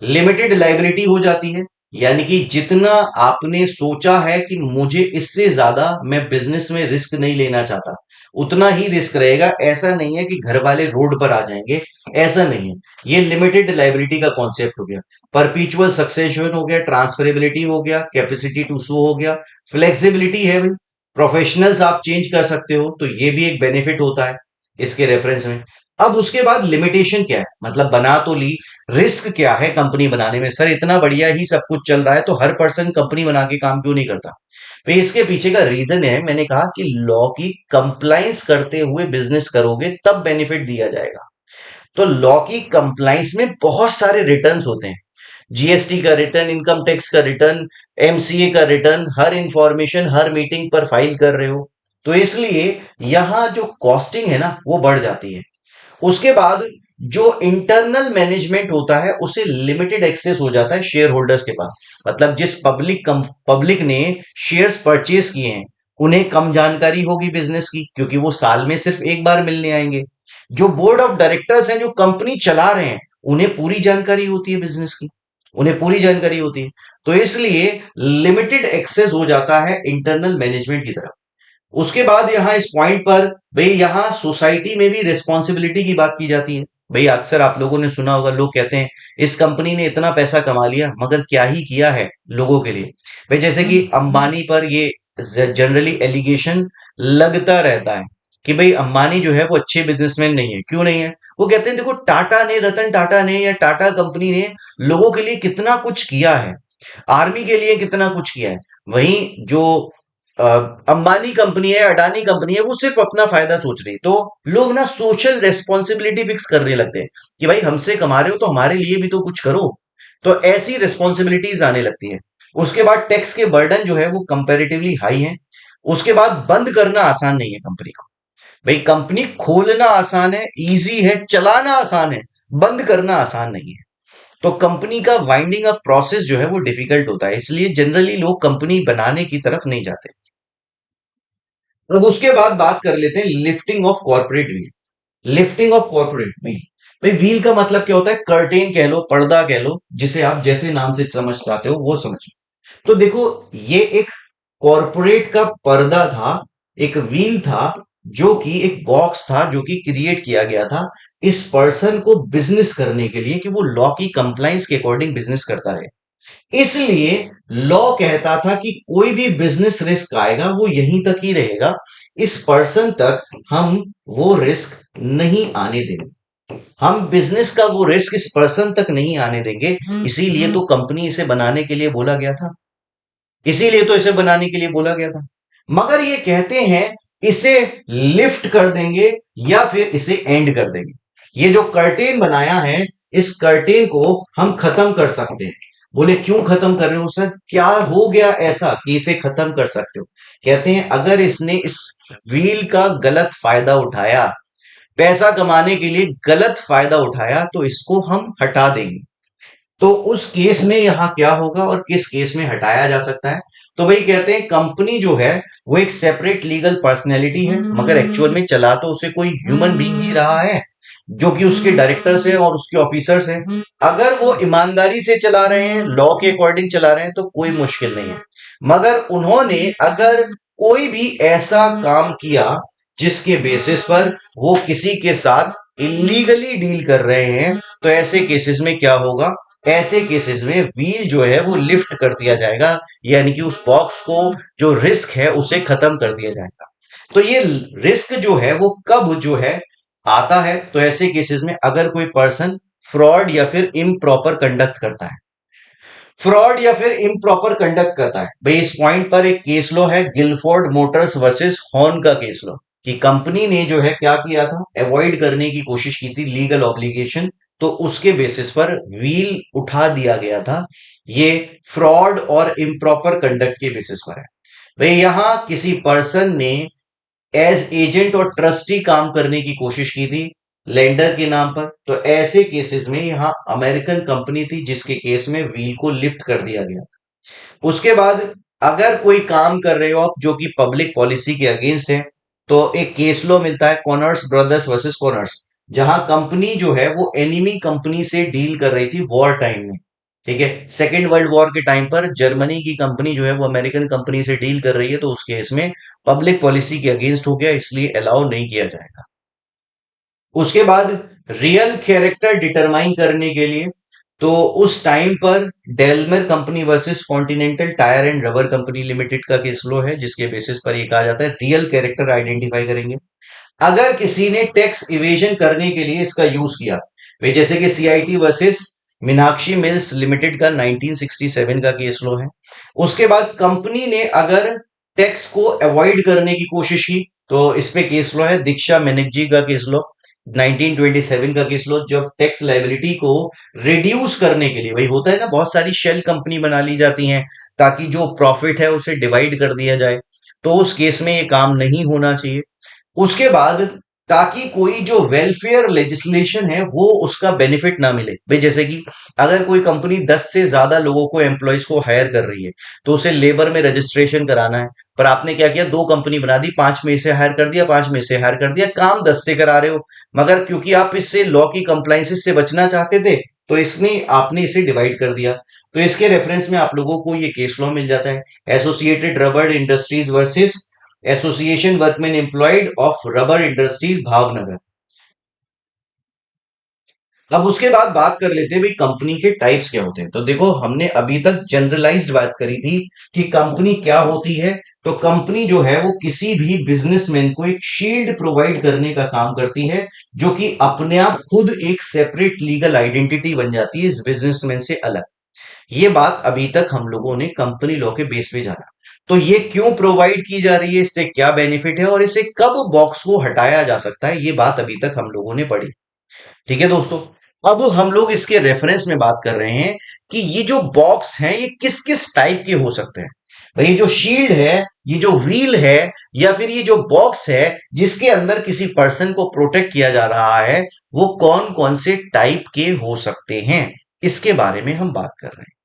लिमिटेड लाइबिलिटी हो जाती है। यानी कि जितना आपने सोचा है कि मुझे इससे ज्यादा मैं बिजनेस में रिस्क नहीं लेना चाहता, उतना ही रिस्क रहेगा। ऐसा नहीं है कि घर वाले रोड पर आ जाएंगे, ऐसा नहीं है। ये लिमिटेड लाइबिलिटी का कॉन्सेप्ट हो गया, परपीचुअल सक्सेशन हो गया, ट्रांसफरेबिलिटी हो गया, कैपेसिटी टू सू हो गया, फ्लेक्सिबिलिटी है भाई, प्रोफेशनल्स आप चेंज कर सकते हो, तो ये भी एक बेनिफिट होता है इसके रेफरेंस में। अब उसके बाद लिमिटेशन क्या है, मतलब बना तो ली, रिस्क क्या है कंपनी बनाने में। सर इतना बढ़िया ही सब कुछ चल रहा है तो हर पर्सन कंपनी बना के काम क्यों नहीं करता। तो इसके पीछे का रीजन है, मैंने कहा कि लॉ की कंप्लायंस करते हुए बिजनेस करोगे तब बेनिफिट दिया जाएगा। तो लॉ की कंप्लायंस में बहुत सारे रिटर्न्स होते हैं, जीएसटी का रिटर्न, इनकम टैक्स का रिटर्न, एमसीए का रिटर्न, हर इंफॉर्मेशन हर मीटिंग पर फाइल कर रहे हो, तो इसलिए यहां जो कॉस्टिंग है ना वो बढ़ जाती है। उसके बाद जो इंटरनल मैनेजमेंट होता है उसे लिमिटेड एक्सेस हो जाता है शेयर होल्डर्स के पास। मतलब जिस पब्लिक ने शेयर्स परचेज किए हैं उन्हें कम जानकारी होगी बिजनेस की, क्योंकि वो साल में सिर्फ एक बार मिलने आएंगे। जो बोर्ड ऑफ डायरेक्टर्स हैं, जो कंपनी चला रहे हैं, उन्हें पूरी जानकारी होती है बिजनेस की, उन्हें पूरी जानकारी होती है। तो इसलिए लिमिटेड एक्सेस हो जाता है इंटरनल मैनेजमेंट की तरफ। उसके बाद यहां इस पॉइंट पर भाई यहां सोसाइटी में भी रिस्पॉन्सिबिलिटी की बात की जाती है। भाई अक्सर आप लोगों ने सुना होगा, लोग कहते हैं इस कंपनी ने इतना पैसा कमा लिया मगर क्या ही किया है लोगों के लिए। भाई जैसे कि अंबानी पर ये जनरली एलिगेशन लगता रहता है कि भाई अंबानी जो है वो अच्छे बिजनेसमैन नहीं है। क्यों नहीं है? वो कहते हैं देखो टाटा ने, रतन टाटा ने या टाटा कंपनी ने लोगों के लिए कितना कुछ किया है, आर्मी के लिए कितना कुछ किया है। वहीं जो अ, अंबानी कंपनी है, अडानी कंपनी है, वो सिर्फ अपना फायदा सोच रही है। तो लोग ना सोशल रेस्पॉन्सिबिलिटी फिक्स करने लगते हैं कि भाई हमसे कमा रहे हो तो हमारे लिए भी तो कुछ करो। तो ऐसी रिस्पॉन्सिबिलिटीज आने लगती है। उसके बाद टैक्स के बर्डन जो है वो कंपैरेटिवली हाई है। उसके बाद बंद करना आसान नहीं है कंपनी को। भाई कंपनी खोलना आसान है, इजी है, चलाना आसान है, बंद करना आसान नहीं है। तो कंपनी का वाइंडिंग अप प्रोसेस जो है वो डिफिकल्ट होता है, इसलिए जनरली लोग कंपनी बनाने की तरफ नहीं जाते। अब उसके बाद बात कर लेते हैं lifting of corporate wheel. Lifting of corporate wheel, भाई व्हील का मतलब क्या होता है? कर्टेन कह लो, पर्दा कह लो, जिसे आप जैसे नाम से समझ पाते हो वो समझो। तो देखो, ये एक कॉर्पोरेट का पर्दा था, एक व्हील था, जो कि एक बॉक्स था जो कि क्रिएट किया गया था इस पर्सन को बिजनेस करने के लिए, कि वो लॉ की कंप्लाइंस के अकॉर्डिंग बिजनेस करता रहे। इसलिए लॉ कहता था कि कोई भी बिजनेस रिस्क आएगा वो यहीं तक ही रहेगा, इस पर्सन तक हम वो रिस्क नहीं आने देंगे। हम बिजनेस का वो रिस्क इस पर्सन तक नहीं आने देंगे। इसीलिए तो कंपनी इसे बनाने के लिए बोला गया था, इसीलिए तो इसे बनाने के लिए बोला गया था। मगर ये कहते हैं इसे लिफ्ट कर देंगे या फिर इसे एंड कर देंगे। ये जो कर्टेन बनाया है, इस कर्टेन को हम खत्म कर सकते हैं। बोले क्यों खत्म कर रहे हो सर, क्या हो गया ऐसा कि इसे खत्म कर सकते हो? कहते हैं अगर इसने इस व्हील का गलत फायदा उठाया, पैसा कमाने के लिए गलत फायदा उठाया, तो इसको हम हटा देंगे। तो उस केस में यहां क्या होगा और किस केस में हटाया जा सकता है? तो भाई कहते हैं कंपनी जो है वो एक सेपरेट लीगल पर्सनैलिटी है, मगर एक्चुअल में चला तो उसे कोई ह्यूमन बीइंग ही रहा है, जो कि उसके डायरेक्टर्स हैं और उसके ऑफिसर्स हैं। अगर वो ईमानदारी से चला रहे हैं, लॉ के अकॉर्डिंग चला रहे हैं, तो कोई मुश्किल नहीं है। मगर उन्होंने अगर कोई भी ऐसा काम किया जिसके बेसिस पर वो किसी के साथ इलीगली डील कर रहे हैं, तो ऐसे केसेस में क्या होगा? ऐसे केसेस में व्हील जो है वो लिफ्ट कर दिया जाएगा, यानी कि उस बॉक्स को, जो रिस्क है उसे खत्म कर दिया जाएगा। तो ये रिस्क जो है वो कब जो है आता है? तो ऐसे केसेस में अगर कोई पर्सन फ्रॉड या फिर इम्प्रॉपर कंडक्ट करता है, फ्रॉड या फिर इम्प्रॉपर कंडक्ट करता है। भाई इस पॉइंट पर एक केस लॉ है, गिलफोर्ड मोटर्स वर्सेस हॉर्न का केस लॉ, कि कंपनी ने जो है क्या किया था, अवॉइड करने की कोशिश की थी लीगल ऑब्लिगेशन, तो उसके बेसिस पर व्हील उठा दिया गया था। ये फ्रॉड और इम्प्रॉपर कंडक्ट के बेसिस पर है। भाई यहां किसी पर्सन ने एज एजेंट और ट्रस्टी काम करने की कोशिश की थी लेंडर के नाम पर, तो ऐसे केसेस में यहां अमेरिकन कंपनी थी जिसके केस में व्हील को लिफ्ट कर दिया गया। उसके बाद अगर कोई काम कर रहे हो आप जो कि पब्लिक पॉलिसी के अगेंस्ट है, तो एक केस लॉ मिलता है, कॉनर्स ब्रदर्स वर्सेस कॉनर्स, जहां कंपनी जो है वो एनिमी कंपनी से डील कर रही थी वॉर टाइम में। ठीक है, सेकेंड वर्ल्ड वॉर के टाइम पर जर्मनी की कंपनी जो है वो अमेरिकन कंपनी से डील कर रही है, तो उस केस में पब्लिक पॉलिसी के अगेंस्ट हो गया, इसलिए अलाउ नहीं किया जाएगा। उसके बाद रियल कैरेक्टर डिटरमाइन करने के लिए, तो उस टाइम पर Delmar company versus Continental tyre and rubber company limited का केस लो है, जिसके बेसिस पर ये कहा जाता है रियल कैरेक्टर आइडेंटिफाई करेंगे। अगर किसी ने टैक्स इवेजन करने के लिए इसका यूज किया, वे जैसे कि CIT versus Meenakshi mills limited का 1967 का केस लो है। उसके बाद कंपनी ने अगर टैक्स को अवॉइड करने की कोशिश की, तो इस पे केस लो है दीक्षा मैनेक्जी का केस लो, 1927 का केस लो, जब टैक्स लाइबिलिटी को रिड्यूस करने के लिए, वही होता है ना, बहुत सारी शेल कंपनी बना ली जाती हैं ताकि जो प्रॉफिट है उसे डिवाइड कर दिया जाए, तो उस केस में ये काम नहीं होना चाहिए। उसके बाद ताकि कोई जो वेलफेयर लेजिस्लेशन है वो उसका बेनिफिट ना मिले, भाई जैसे कि अगर कोई कंपनी 10 से ज्यादा लोगों को, एम्प्लॉयज को हायर कर रही है, तो उसे लेबर में रजिस्ट्रेशन कराना है, पर आपने क्या किया, दो कंपनी बना दी, पांच में से हायर कर दिया, पांच में से हायर कर दिया, काम 10 से करा रहे हो। मगर क्योंकि आप इससे लॉ की कंप्लाइंसेस से बचना चाहते थे, तो इसने आपने इसे डिवाइड कर दिया। तो इसके रेफरेंस में आप लोगों को ये केस लॉ मिल जाता है, associated rubber industries versus association workman employed of rubber industries Bhavnagar. अब उसके बाद बात कर लेते हैं भाई कंपनी के टाइप्स क्या होते हैं। तो देखो, हमने अभी तक जनरलाइज्ड बात करी थी कि कंपनी क्या होती है। तो कंपनी जो है वो किसी भी बिजनेसमैन को एक शील्ड प्रोवाइड करने का काम करती है, जो कि अपने आप खुद एक सेपरेट लीगल आइडेंटिटी बन जाती है इस बिजनेसमैन से अलग। ये बात अभी तक हम लोगों ने कंपनी लॉ के बेस पे जाना। तो ये क्यों प्रोवाइड की जा रही है, इससे क्या बेनिफिट है, और इसे कब बॉक्स को हटाया जा सकता है, ये बात अभी तक हम लोगों ने पढ़ी। ठीक है दोस्तों, अब हम लोग इसके रेफरेंस में बात कर रहे हैं कि ये जो बॉक्स हैं ये किस किस टाइप के हो सकते हैं। भाई ये जो शील्ड है, ये जो व्हील है, या फिर ये जो बॉक्स है जिसके अंदर किसी पर्सन को प्रोटेक्ट किया जा रहा है, वो कौन कौन से टाइप के हो सकते हैं, इसके बारे में हम बात कर रहे हैं।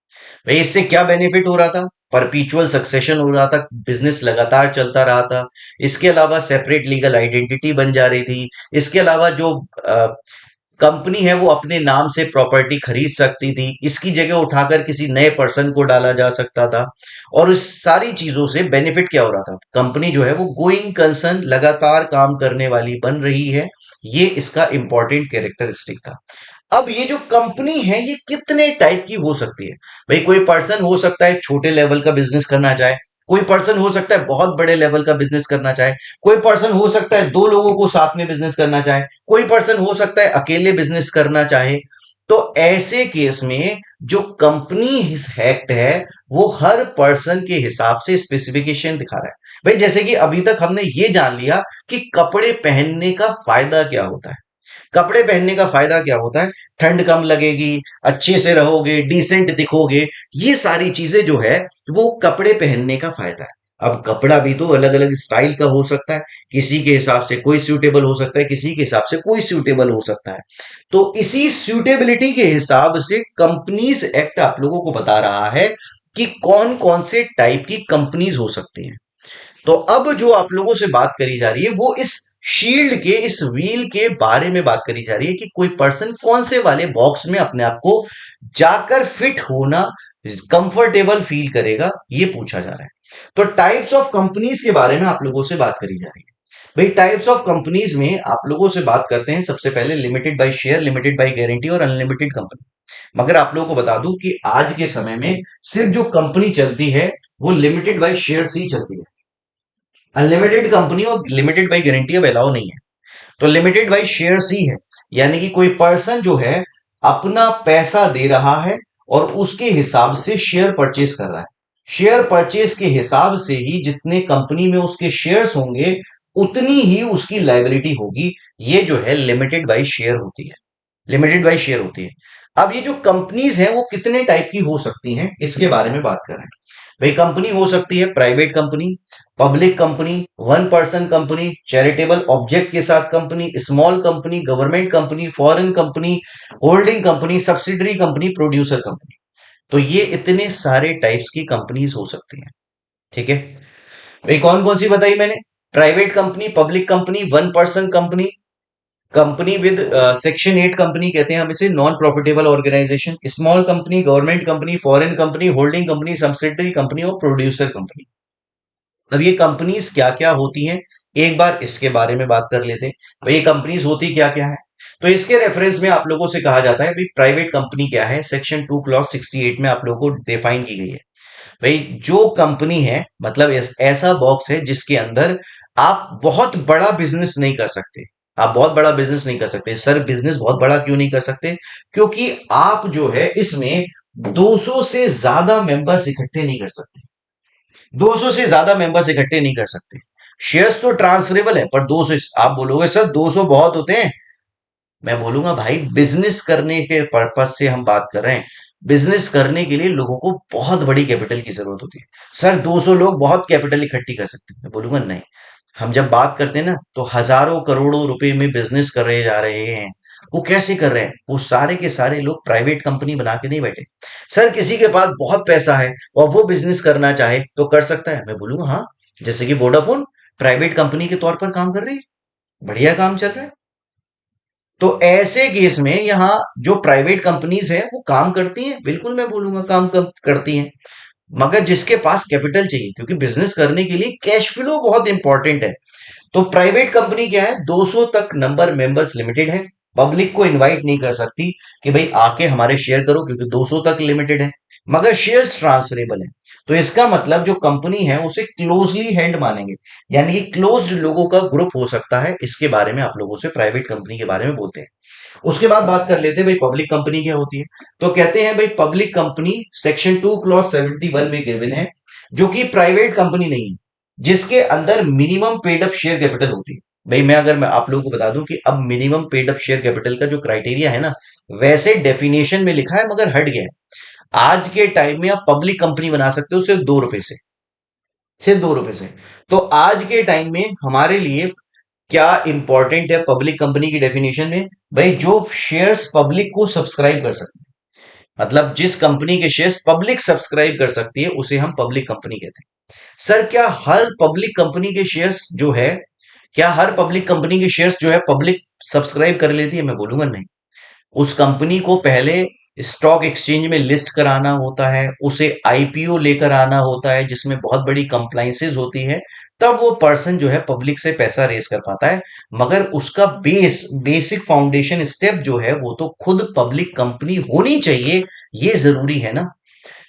भाई इससे क्या बेनिफिट हो रहा था, परपीचुअल सक्सेशन हो रहा था, बिजनेस लगातार चलता रहा था। इसके अलावा सेपरेट लीगल आइडेंटिटी बन जा रही थी। इसके अलावा जो कंपनी है वो अपने नाम से प्रॉपर्टी खरीद सकती थी, इसकी जगह उठाकर किसी नए पर्सन को डाला जा सकता था। और इस सारी चीजों से बेनिफिट क्या हो रहा था, कंपनी जो है वो गोइंग कंसर्न, लगातार काम करने वाली बन रही है। ये इसका इंपॉर्टेंट कैरेक्टरिस्टिक था। अब ये जो कंपनी है ये कितने टाइप की हो सकती है। भाई कोई पर्सन हो सकता है छोटे लेवल का बिजनेस करना चाहे, कोई पर्सन हो सकता है बहुत बड़े लेवल का बिजनेस करना चाहे, कोई पर्सन हो सकता है दो लोगों को साथ में बिजनेस करना चाहे, कोई पर्सन हो सकता है अकेले बिजनेस करना चाहे। तो ऐसे केस में जो कंपनी एक्ट है वो हर पर्सन के हिसाब से स्पेसिफिकेशन दिखा रहा है। भाई जैसे कि अभी तक हमने ये जान लिया कि कपड़े पहनने का फायदा क्या होता है। कपड़े पहनने का फायदा क्या होता है, ठंड कम लगेगी, अच्छे से रहोगे, डिसेंट दिखोगे। ये सारी चीजें जो है वो कपड़े पहनने का फायदा है। अब कपड़ा भी तो अलग अलग स्टाइल का हो सकता है, किसी के हिसाब से कोई सूटेबल हो सकता है, किसी के हिसाब से कोई सूटेबल हो सकता है। तो इसी सूटेबिलिटी के हिसाब से कंपनीज एक्ट आप लोगों को बता रहा है कि कौन कौन से टाइप की कंपनीज हो सकती हैं। तो अब जो आप लोगों से बात करी जा रही है वो इस शील्ड के, इस व्हील के बारे में बात करी जा रही है कि कोई पर्सन कौन से वाले बॉक्स में अपने आप को जाकर फिट होना, कंफर्टेबल फील करेगा, ये पूछा जा रहा है। तो टाइप्स ऑफ कंपनीज के बारे में आप लोगों से बात करी जा रही है। भाई टाइप्स ऑफ कंपनीज में आप लोगों से बात करते हैं सबसे पहले limited by share, limited by guarantee और अनलिमिटेड कंपनी। मगर आप लोगों को बता दूं कि आज के समय में सिर्फ जो कंपनी चलती है वो लिमिटेड बाय शेयर ही चलती है। अनलिमिटेड कंपनी और लिमिटेड बाई गारंटी अब अलाउ नहीं है। तो लिमिटेड बाई शेयर्स ही है, यानी कि कोई पर्सन जो है अपना पैसा दे रहा है और उसके हिसाब से शेयर परचेस कर रहा है। शेयर परचेस के हिसाब से ही जितने कंपनी में उसके शेयर्स होंगे उतनी ही उसकी लायबिलिटी होगी। ये जो है लिमिटेड बाई शेयर होती है, लिमिटेड बाई शेयर होती है। अब ये जो कंपनीज हैं वो कितने टाइप की हो सकती हैं, इसके बारे में बात कर रहे हैं। भाई कंपनी हो सकती है private company, public company, one person company, charitable object के साथ company, small company, government company, foreign company, holding company, subsidiary company, producer company. तो ये इतने सारे टाइप्स की कंपनीज हो सकती हैं। ठीक है, भाई कौन कौन सी बताई मैंने, private company, public company, one person company, company with section 8 company कहते हैं हम इसे, non profitable organization, small company, government company, foreign company, holding company, subsidiary company और प्रोड्यूसर कंपनी। अब ये कंपनीज क्या क्या होती हैं, एक बार इसके बारे में बात कर लेते हैं। तो ये कंपनीज होती क्या क्या है। तो इसके रेफरेंस में आप लोगों से कहा जाता है भाई प्राइवेट कंपनी क्या है, सेक्शन 2 क्लॉज 68 में आप लोगों को डिफाइन की गई है। भाई जो कंपनी है मतलब ऐसा बॉक्स है जिसके अंदर आप बहुत बड़ा बिजनेस नहीं कर सकते। आप बहुत बड़ा बिजनेस नहीं कर सकते। सर बिजनेस बहुत बड़ा क्यों नहीं कर सकते, क्योंकि आप जो है इसमें 200 से ज्यादा मेंबर्स इकट्ठे नहीं कर सकते। 200 से ज्यादा मेंबर्स इकट्ठे नहीं कर सकते। शेयर्स तो ट्रांसफरेबल है, पर 200, आप बोलोगे सर 200 बहुत होते हैं। मैं बोलूंगा भाई बिजनेस करने के पर्पज से हम बात कर रहे हैं। बिजनेस करने के लिए लोगों को बहुत बड़ी कैपिटल की जरूरत होती है। सर 200 लोग बहुत कैपिटल इकट्ठी कर सकते हैं। मैं बोलूंगा नहीं। हम जब बात करते हैं ना तो हजारों करोड़ों रुपए में बिजनेस कर रहे जा रहे हैं। वो कैसे कर रहे हैं, वो सारे के सारे लोग प्राइवेट कंपनी बना के नहीं बैठे। सर किसी के पास बहुत पैसा है और वो बिजनेस करना चाहे तो कर सकता है। मैं बोलूंगा हाँ, जैसे कि वोडाफोन प्राइवेट कंपनी के तौर पर काम कर रही है, बढ़िया काम चल रहा है। तो ऐसे केस में यहां जो प्राइवेट कंपनीज है वो काम करती हैं, बिल्कुल मैं बोलूंगा काम करती हैं, मगर जिसके पास कैपिटल चाहिए, क्योंकि बिजनेस करने के लिए कैश फ्लो बहुत इंपॉर्टेंट है। तो प्राइवेट कंपनी क्या है, 200 तक नंबर मेंबर्स लिमिटेड है, पब्लिक को इनवाइट नहीं कर सकती कि भाई आके हमारे शेयर करो, क्योंकि 200 तक लिमिटेड है, मगर शेयर्स ट्रांसफरेबल है। तो इसका मतलब जो कंपनी है उसे क्लोजली हेल्ड मानेंगे, यानी कि क्लोज्ड लोगों का ग्रुप हो सकता है। इसके बारे में आप लोगों से प्राइवेट कंपनी के बारे में बोलते हैं। उसके बाद बात कर लेते हैं भाई पब्लिक कंपनी क्या होती है। तो कहते हैं भाई पब्लिक कंपनी सेक्शन 2 क्लॉज 71 में गिवन है, जो कि प्राइवेट कंपनी नहीं है, जिसके अंदर minimum paid up share capital होती है। भाई मैं आप लोगों को बता दूं कि अब minimum paid up share capital का जो क्राइटेरिया है ना, वैसे डेफिनेशन में लिखा है मगर हट गया है। आज के टाइम में आप पब्लिक कंपनी बना सकते हो सिर्फ 2 रुपए से, सिर्फ 2 रुपए से। तो आज के टाइम में हमारे लिए क्या इंपॉर्टेंट है पब्लिक कंपनी की डेफिनेशन में, भाई जो शेयर्स पब्लिक को सब्सक्राइब कर सकते हैं, मतलब जिस कंपनी के शेयर्स पब्लिक सब्सक्राइब कर सकती है उसे हम पब्लिक कंपनी कहते हैं। सर क्या हर पब्लिक कंपनी के शेयर्स जो है, क्या हर पब्लिक कंपनी के शेयर्स जो है पब्लिक सब्सक्राइब कर लेती है? मैं बोलूंगा नहीं। उस कंपनी को पहले स्टॉक एक्सचेंज में लिस्ट कराना होता है, उसे आईपीओ लेकर आना होता है, जिसमें बहुत बड़ी कंप्लाइंसेस होती है, तब वो पर्सन जो है पब्लिक से पैसा रेस कर पाता है। मगर उसका बेसिक फाउंडेशन स्टेप जो है वो तो खुद पब्लिक कंपनी होनी चाहिए, ये जरूरी है ना,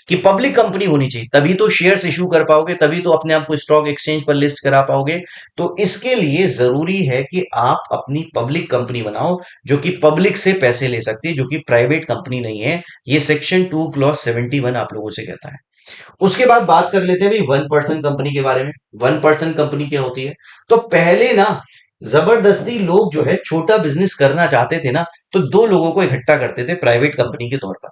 कि पब्लिक कंपनी होनी चाहिए, तभी तो शेयर्स इशू कर पाओगे, तभी तो अपने आप को स्टॉक एक्सचेंज पर लिस्ट करा पाओगे। तो इसके लिए जरूरी है कि आप अपनी पब्लिक कंपनी बनाओ, जो कि पब्लिक से पैसे ले सकती है, जो कि प्राइवेट कंपनी नहीं है। ये सेक्शन 2 क्लॉज 71 आप लोगों से कहता है। उसके बाद बात कर लेते हैं भाई 1% कंपनी के बारे में। 1% कंपनी क्या होती है? तो पहले ना जबरदस्ती लोग जो है छोटा बिजनेस करना चाहते थे ना, तो 2 लोगों को इकट्ठा करते थे प्राइवेट कंपनी के तौर पर।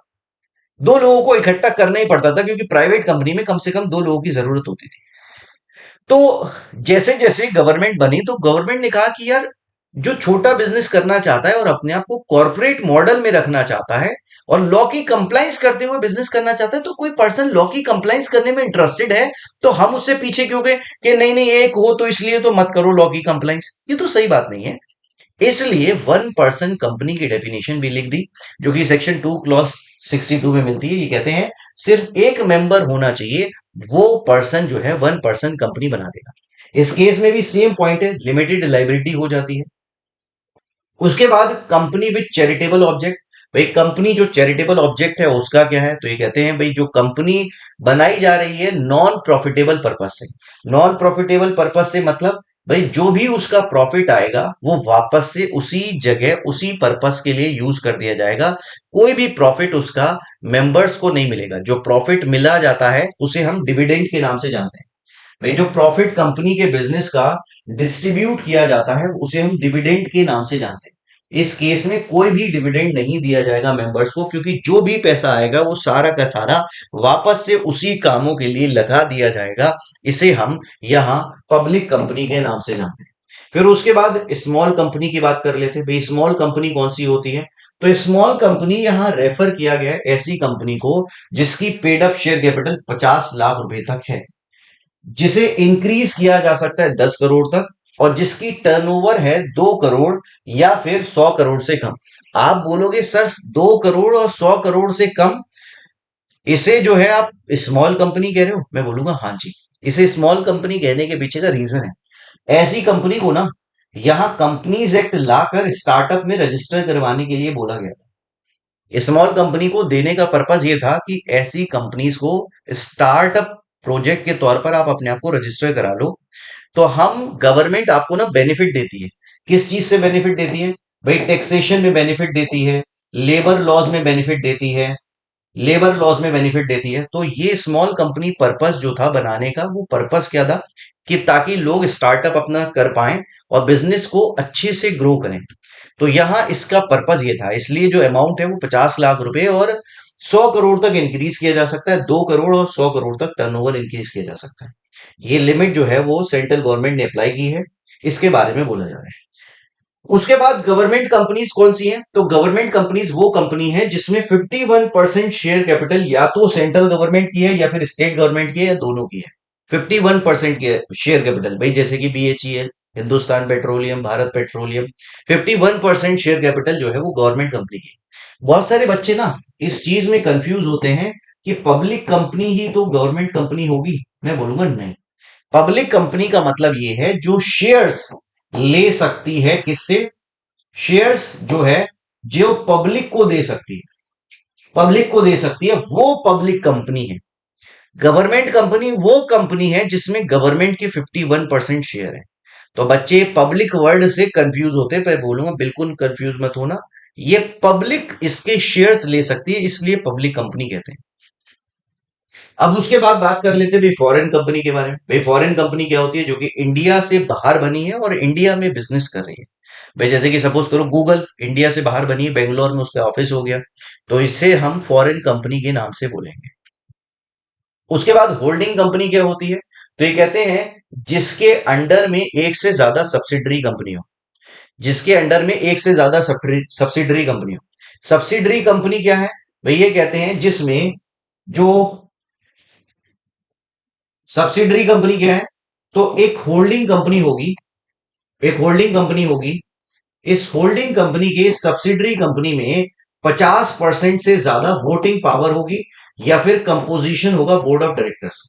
2 लोगों को इकट्ठा करना ही पड़ता था, क्योंकि प्राइवेट कंपनी में कम से कम 2 लोगों की जरूरत होती थी। तो जैसे जैसे गवर्नमेंट बनी, तो गवर्नमेंट ने कहा कि यार जो छोटा बिजनेस करना चाहता है और अपने आप को कॉर्पोरेट मॉडल में रखना चाहता है और लॉ की कंप्लाइंस करते हुए बिजनेस करना चाहता है, तो कोई पर्सन लॉ की कंप्लाइंस करने में इंटरेस्टेड है, तो हम उससे पीछे क्यों गए कि नहीं नहीं एक हो तो इसलिए तो मत करो लॉ की कंप्लाइंस? ये तो सही बात नहीं है। इसलिए 1% कंपनी की डेफिनेशन भी लिख दी, जो कि सेक्शन 2 क्लॉज 62 में मिलती है। ये कहते हैं सिर्फ एक मेंबर होना चाहिए, वो पर्सन जो है 1% कंपनी बना देगा। इस केस में भी सेम पॉइंट है, लिमिटेड लाइबिलिटी हो जाती है। उसके बाद कंपनी विद चैरिटेबल ऑब्जेक्ट। भाई कंपनी जो चैरिटेबल ऑब्जेक्ट है उसका क्या है? तो ये कहते हैं भाई जो कंपनी बनाई जा रही है नॉन प्रॉफिटेबल पर्पज से। नॉन प्रॉफिटेबल पर्पज से मतलब भाई जो भी उसका प्रॉफिट आएगा वो वापस से उसी जगह उसी पर्पस के लिए यूज कर दिया जाएगा। कोई भी प्रॉफिट उसका मेंबर्स को नहीं मिलेगा। जो प्रॉफिट मिला जाता है उसे हम डिविडेंड के नाम से जानते हैं। भाई जो प्रॉफिट कंपनी के बिजनेस का डिस्ट्रीब्यूट किया जाता है उसे हम डिविडेंड के नाम से जानते हैं। इस केस में कोई भी डिविडेंड नहीं दिया जाएगा मेंबर्स को, क्योंकि जो भी पैसा आएगा वो सारा का सारा वापस से उसी कामों के लिए लगा दिया जाएगा। इसे हम यहां पब्लिक कंपनी के नाम से जानते हैं। फिर उसके बाद स्मॉल कंपनी की बात कर लेते हैं। भाई स्मॉल कंपनी कौन सी होती है? तो स्मॉल कंपनी यहां रेफर किया गया है ऐसी कंपनी को जिसकी paid up share capital 50 lakh रुपए तक है, जिसे इंक्रीज किया जा सकता है 10 करोड़ तक, और जिसकी टर्नओवर है 2 करोड़ या फिर 100 करोड़ से कम। आप बोलोगे सर 2 करोड़ और 100 करोड़ से कम, इसे जो है आप स्मॉल कंपनी कह रहे हो? मैं बोलूंगा हाँ जी। इसे स्मॉल कंपनी कहने के पीछे का रीजन है, ऐसी कंपनी को ना यहां कंपनीज एक्ट लाकर स्टार्टअप में रजिस्टर करवाने के लिए बोला गया था। स्मॉल कंपनी को देने का पर्पज ये था कि ऐसी कंपनीज को स्टार्टअप प्रोजेक्ट के तौर पर आप अपने आप को रजिस्टर करा लो, तो हम गवर्नमेंट आपको ना बेनिफिट देती है। किस चीज से बेनिफिट देती है? भाई टैक्सेशन में बेनिफिट देती है, लेबर लॉज में बेनिफिट देती है, लेबर लॉज में बेनिफिट देती है। तो ये स्मॉल कंपनी पर्पस जो था बनाने का, वो पर्पस क्या था कि ताकि लोग स्टार्टअप अपना कर पाएं और बिजनेस को अच्छे से ग्रो करें। तो यहां इसका पर्पस ये था, इसलिए जो अमाउंट है वो 50 लाख रुपए और 100 करोड़ तक इंक्रीज किया जा सकता है। 2 करोड़ और 100 करोड़ तक टर्नओवर इंक्रीज किया जा सकता है। ये लिमिट जो है वो सेंट्रल गवर्नमेंट ने अप्लाई की है, इसके बारे में बोला जा रहा है। उसके बाद गवर्नमेंट कंपनीज कौन सी हैं? तो गवर्नमेंट कंपनीज वो कंपनी है जिसमें 51% शेयर कैपिटल या तो सेंट्रल गवर्नमेंट की है या फिर स्टेट गवर्नमेंट की है या दोनों की है। 51% के शेयर कैपिटल, भाई जैसे कि BHEL, Hindustan petroleum, Bharat petroleum, 51% share capital जो है वो गवर्नमेंट कंपनी की। बहुत सारे बच्चे ना इस चीज में कंफ्यूज होते हैं कि पब्लिक कंपनी ही तो गवर्नमेंट कंपनी होगी। मैं बोलूंगा नहीं। पब्लिक कंपनी का मतलब ये है जो शेयर्स ले सकती है, किससे? शेयर्स जो है जो पब्लिक को दे सकती है, पब्लिक को दे सकती है, वो पब्लिक कंपनी है। गवर्नमेंट कंपनी वो कंपनी है जिसमें गवर्नमेंट के 51% शेयर है। तो बच्चे पब्लिक वर्ड से कंफ्यूज होते हैं, पर बोलूंगा बिल्कुल कंफ्यूज मत होना। ये पब्लिक इसके शेयर्स ले सकती है, इसलिए पब्लिक कंपनी कहते हैं। अब उसके बाद बात कर लेते हैं भाई फॉरेन कंपनी के बारे में। भाई फॉरेन कंपनी क्या होती है? जो कि इंडिया से बाहर बनी है और इंडिया में बिजनेस कर रही है। भाई जैसे कि सपोज करो गूगल इंडिया से बाहर बनी है, बेंगलोर में उसका ऑफिस हो गया, तो इससे हम फॉरेन कंपनी के नाम से बोलेंगे। उसके बाद होल्डिंग कंपनी क्या होती है? तो ये कहते हैं जिसके अंडर में एक से ज्यादा सब्सिडरी कंपनी हो, जिसके अंडर में एक से ज्यादा सब्सिडरी कंपनी हो। सब्सिडरी कंपनी क्या है? भाई ये कहते हैं जिसमें जो सब्सिडरी कंपनी क्या है? तो एक होल्डिंग कंपनी होगी, एक होल्डिंग कंपनी होगी। इस होल्डिंग कंपनी के सब्सिडरी कंपनी में 50% से ज्यादा वोटिंग पावर होगी, या फिर कंपोजिशन होगा बोर्ड ऑफ डायरेक्टर्स।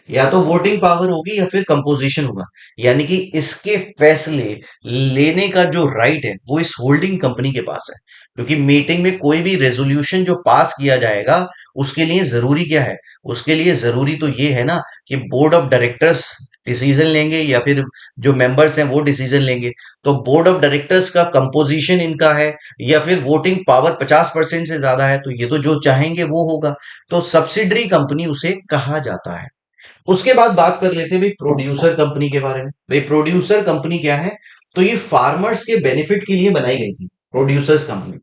या तो वोटिंग पावर होगी या फिर कंपोजिशन होगा। यानी कि इसके फैसले लेने का जो राइट है वो इस होल्डिंग कंपनी के पास है। क्योंकि मीटिंग में कोई भी रेजोल्यूशन जो पास किया जाएगा उसके लिए जरूरी क्या है? उसके लिए जरूरी तो ये है ना कि बोर्ड ऑफ डायरेक्टर्स डिसीजन लेंगे या फिर जो मेंबर्स हैं वो डिसीजन लेंगे। तो बोर्ड ऑफ डायरेक्टर्स का कंपोजिशन इनका है, या फिर वोटिंग पावर 50% से ज्यादा है, तो ये तो जो चाहेंगे वो होगा। तो सब्सिडरी कंपनी उसे कहा जाता है। उसके बाद बात कर लेते हैं भाई प्रोड्यूसर कंपनी के बारे में। भाई प्रोड्यूसर कंपनी क्या है? तो ये फार्मर्स के बेनिफिट के लिए बनाई गई थी प्रोड्यूसर्स कंपनी।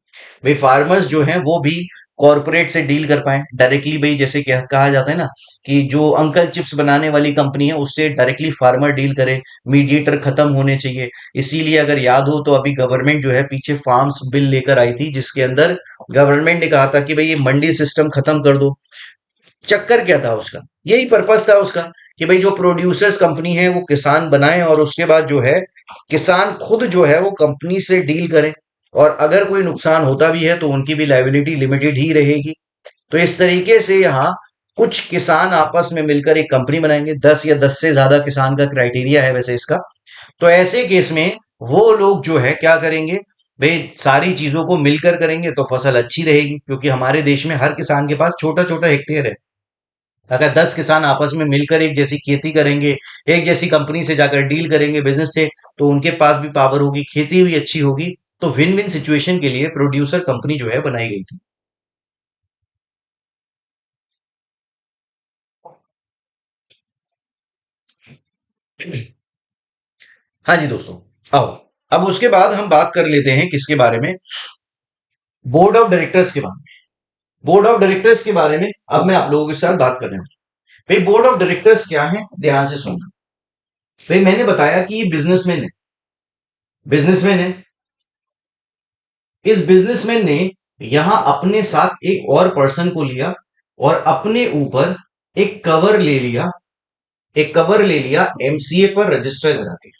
भाई फार्मर्स जो है वो भी कॉर्पोरेट से डील कर पाए डायरेक्टली। भाई जैसे क्या कहा जाता है ना कि जो अंकल चिप्स बनाने वाली कंपनी है उससे डायरेक्टली फार्मर डील करे, मीडिएटर खत्म होने चाहिए। इसीलिए अगर याद हो तो अभी गवर्नमेंट जो है पीछे फार्म्स बिल लेकर आई थी, जिसके अंदर गवर्नमेंट ने कहा था कि भाई ये मंडी सिस्टम खत्म कर दो। चक्कर क्या था उसका? यही पर्पस था उसका कि भाई जो प्रोड्यूसर्स कंपनी है वो किसान बनाए, और उसके बाद जो है किसान खुद जो है वो कंपनी से डील करें, और अगर कोई नुकसान होता भी है तो उनकी भी लायबिलिटी लिमिटेड ही रहेगी। तो इस तरीके से यहाँ कुछ किसान आपस में मिलकर एक कंपनी बनाएंगे। 10 या 10 से ज्यादा किसान का क्राइटेरिया है वैसे इसका। तो ऐसे केस में वो लोग जो है क्या करेंगे? भाई सारी चीजों को मिलकर करेंगे तो फसल अच्छी रहेगी, क्योंकि हमारे देश में हर किसान के पास छोटा छोटा हेक्टेयर है। अगर 10 किसान आपस में मिलकर एक जैसी खेती करेंगे, एक जैसी कंपनी से जाकर डील करेंगे बिजनेस से, तो उनके पास भी पावर होगी, खेती भी अच्छी होगी। तो विन विन सिचुएशन के लिए प्रोड्यूसर कंपनी जो है बनाई गई थी। हाँ जी दोस्तों, आओ अब उसके बाद हम बात कर लेते हैं किसके बारे में? बोर्ड ऑफ डायरेक्टर्स के बारे में। बोर्ड ऑफ डायरेक्टर्स के बारे में अब मैं आप लोगों के साथ बात कर रहा हूं। भाई बोर्ड ऑफ डायरेक्टर्स क्या है, ध्यान से सुनना। भाई मैंने बताया कि ये बिजनेसमैन है, बिजनेसमैन है। इस बिजनेसमैन ने यहां अपने साथ एक और पर्सन को लिया, और अपने ऊपर एक कवर ले लिया, एक कवर ले लिया एमसीए पर रजिस्टर करा के।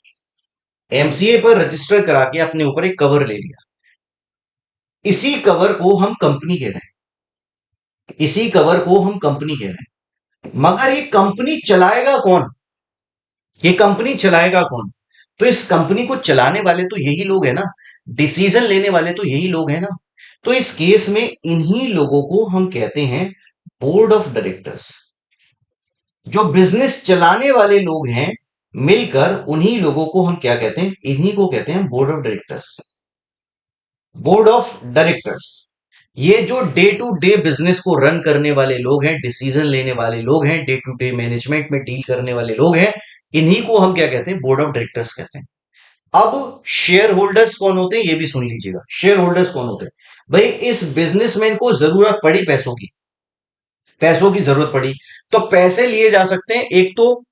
एमसीए पर रजिस्टर करा के अपने ऊपर एक कवर ले लिया। इसी कवर को हम कंपनी कह रहे हैं, इसी कवर को हम कंपनी कह रहे हैं। मगर ये कंपनी चलाएगा कौन? ये कंपनी चलाएगा कौन? तो इस कंपनी को चलाने वाले तो यही लोग हैं ना, डिसीजन लेने वाले तो यही लोग हैं ना। तो इस केस में इन्हीं लोगों को हम कहते हैं बोर्ड ऑफ डायरेक्टर्स। जो बिजनेस चलाने वाले लोग हैं मिलकर, उन्हीं लोगों को हम क्या कहते हैं? इन्हीं को कहते हैं board of directors. Board of directors ये जो डे टू डे बिजनेस को रन करने वाले लोग हैं, डिसीजन लेने वाले लोग हैं, डे टू डे मैनेजमेंट में डील करने वाले लोग हैं, इन्हीं को हम क्या कहते हैं? बोर्ड ऑफ डायरेक्टर्स कहते हैं। अब शेयर होल्डर्स कौन होते हैं ये भी सुन लीजिएगा। शेयर होल्डर्स कौन होते हैं? भाई इस बिजनेसमैन को जरूरत पड़ी पैसों की, पैसों की जरूरत पड़ी, तो पैसे लिए जा सकते हैं। एक तो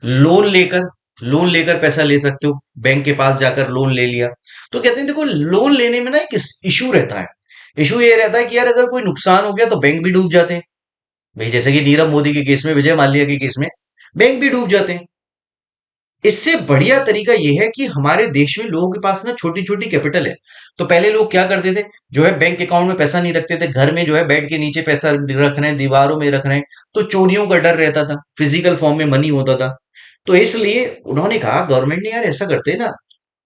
लोन लेकर, लोन लेकर पैसा ले सकते हो, बैंक के पास जाकर लोन ले लिया। तो कहते हैं देखो लोन लेने में ना एक इशू रहता है। इशू ये रहता है कि यार अगर कोई नुकसान हो गया तो बैंक भी डूब जाते हैं। भाई जैसे कि नीरव मोदी के केस में, विजय माल्या के केस में, बैंक भी डूब जाते हैं। इससे बढ़िया तरीका यह है कि हमारे देश में लोगों के पास ना छोटी छोटी कैपिटल है। तो पहले लोग क्या करते थे, जो है बैंक अकाउंट में पैसा नहीं रखते थे, घर में जो है बेड के नीचे पैसा रख रहे हैं, दीवारों में रख रहे हैं, तो चोरियों का डर रहता था, फिजिकल फॉर्म में मनी होता था। तो इसलिए उन्होंने कहा, गवर्नमेंट ने, यार ऐसा करते हैं ना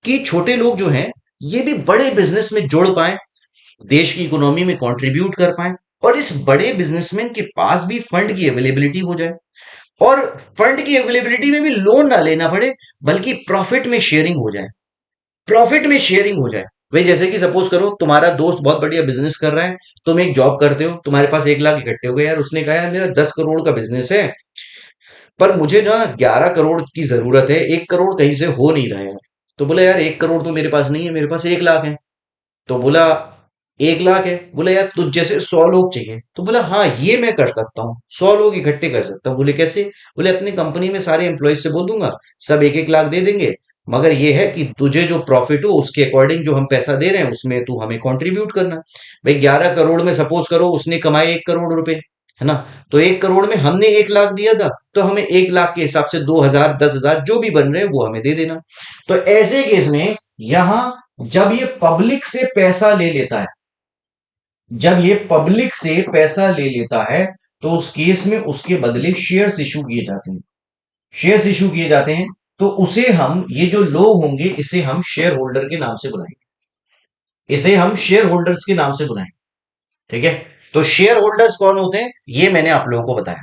कि छोटे लोग जो हैं ये भी बड़े बिजनेस में जुड़ पाए, देश की इकोनॉमी में कंट्रीब्यूट कर पाए, और इस बड़े बिजनेसमैन के पास भी फंड की अवेलेबिलिटी हो जाए, और फंड की अवेलेबिलिटी में भी लोन ना लेना पड़े, बल्कि प्रॉफिट में शेयरिंग हो जाए। प्रॉफिट में शेयरिंग हो जाए। भाई जैसे कि सपोज करो तुम्हारा दोस्त बहुत बढ़िया बिजनेस कर रहा है, तुम एक जॉब करते हो, तुम्हारे पास 1 लाख इकट्ठे हो गए, यार उसने कहा यार मेरा 10 करोड़ का बिजनेस है, पर मुझे ना 11 करोड़ की जरूरत है, 1 करोड़ कहीं से हो नहीं रहा है। तो बोला यार 1 करोड़ तो मेरे पास नहीं है, मेरे पास 1 लाख है। तो बोला 1 लाख है, बोला यार तुझ जैसे 100 लोग चाहिए। तो बोला हाँ ये मैं कर सकता हूँ, 100 लोग इकट्ठे कर सकता हूँ। बोले कैसे? बोले अपनी कंपनी में सारे एम्प्लॉयज से बोल दूंगा, सब 1-1 लाख दे देंगे, मगर ये है कि तुझे जो प्रॉफिट हो उसके अकॉर्डिंग जो हम पैसा दे रहे हैं उसमें तू हमें कंट्रीब्यूट करना। भाई 11 करोड़ में सपोज करो उसने कमाए 1 करोड़ रुपए, है ना, तो 1 करोड़ में हमने 1 लाख दिया था, तो हमें 1 लाख के हिसाब से 2,000 10,000 जो भी बन रहे हैं वो हमें दे देना। तो ऐसे केस में यहां जब ये पब्लिक से पैसा ले लेता है, जब ये पब्लिक से पैसा ले लेता है, तो उस केस में उसके बदले शेयर्स इशू किए जाते हैं। शेयर्स इशू किए जाते हैं, तो उसे हम, ये जो लोग होंगे इसे हम शेयर होल्डर के नाम से बुलाएंगे, इसे हम शेयर होल्डर्स के नाम से बुलाएंगे। ठीक है, तो शेयर होल्डर्स कौन होते हैं ये मैंने आप लोगों को बताया।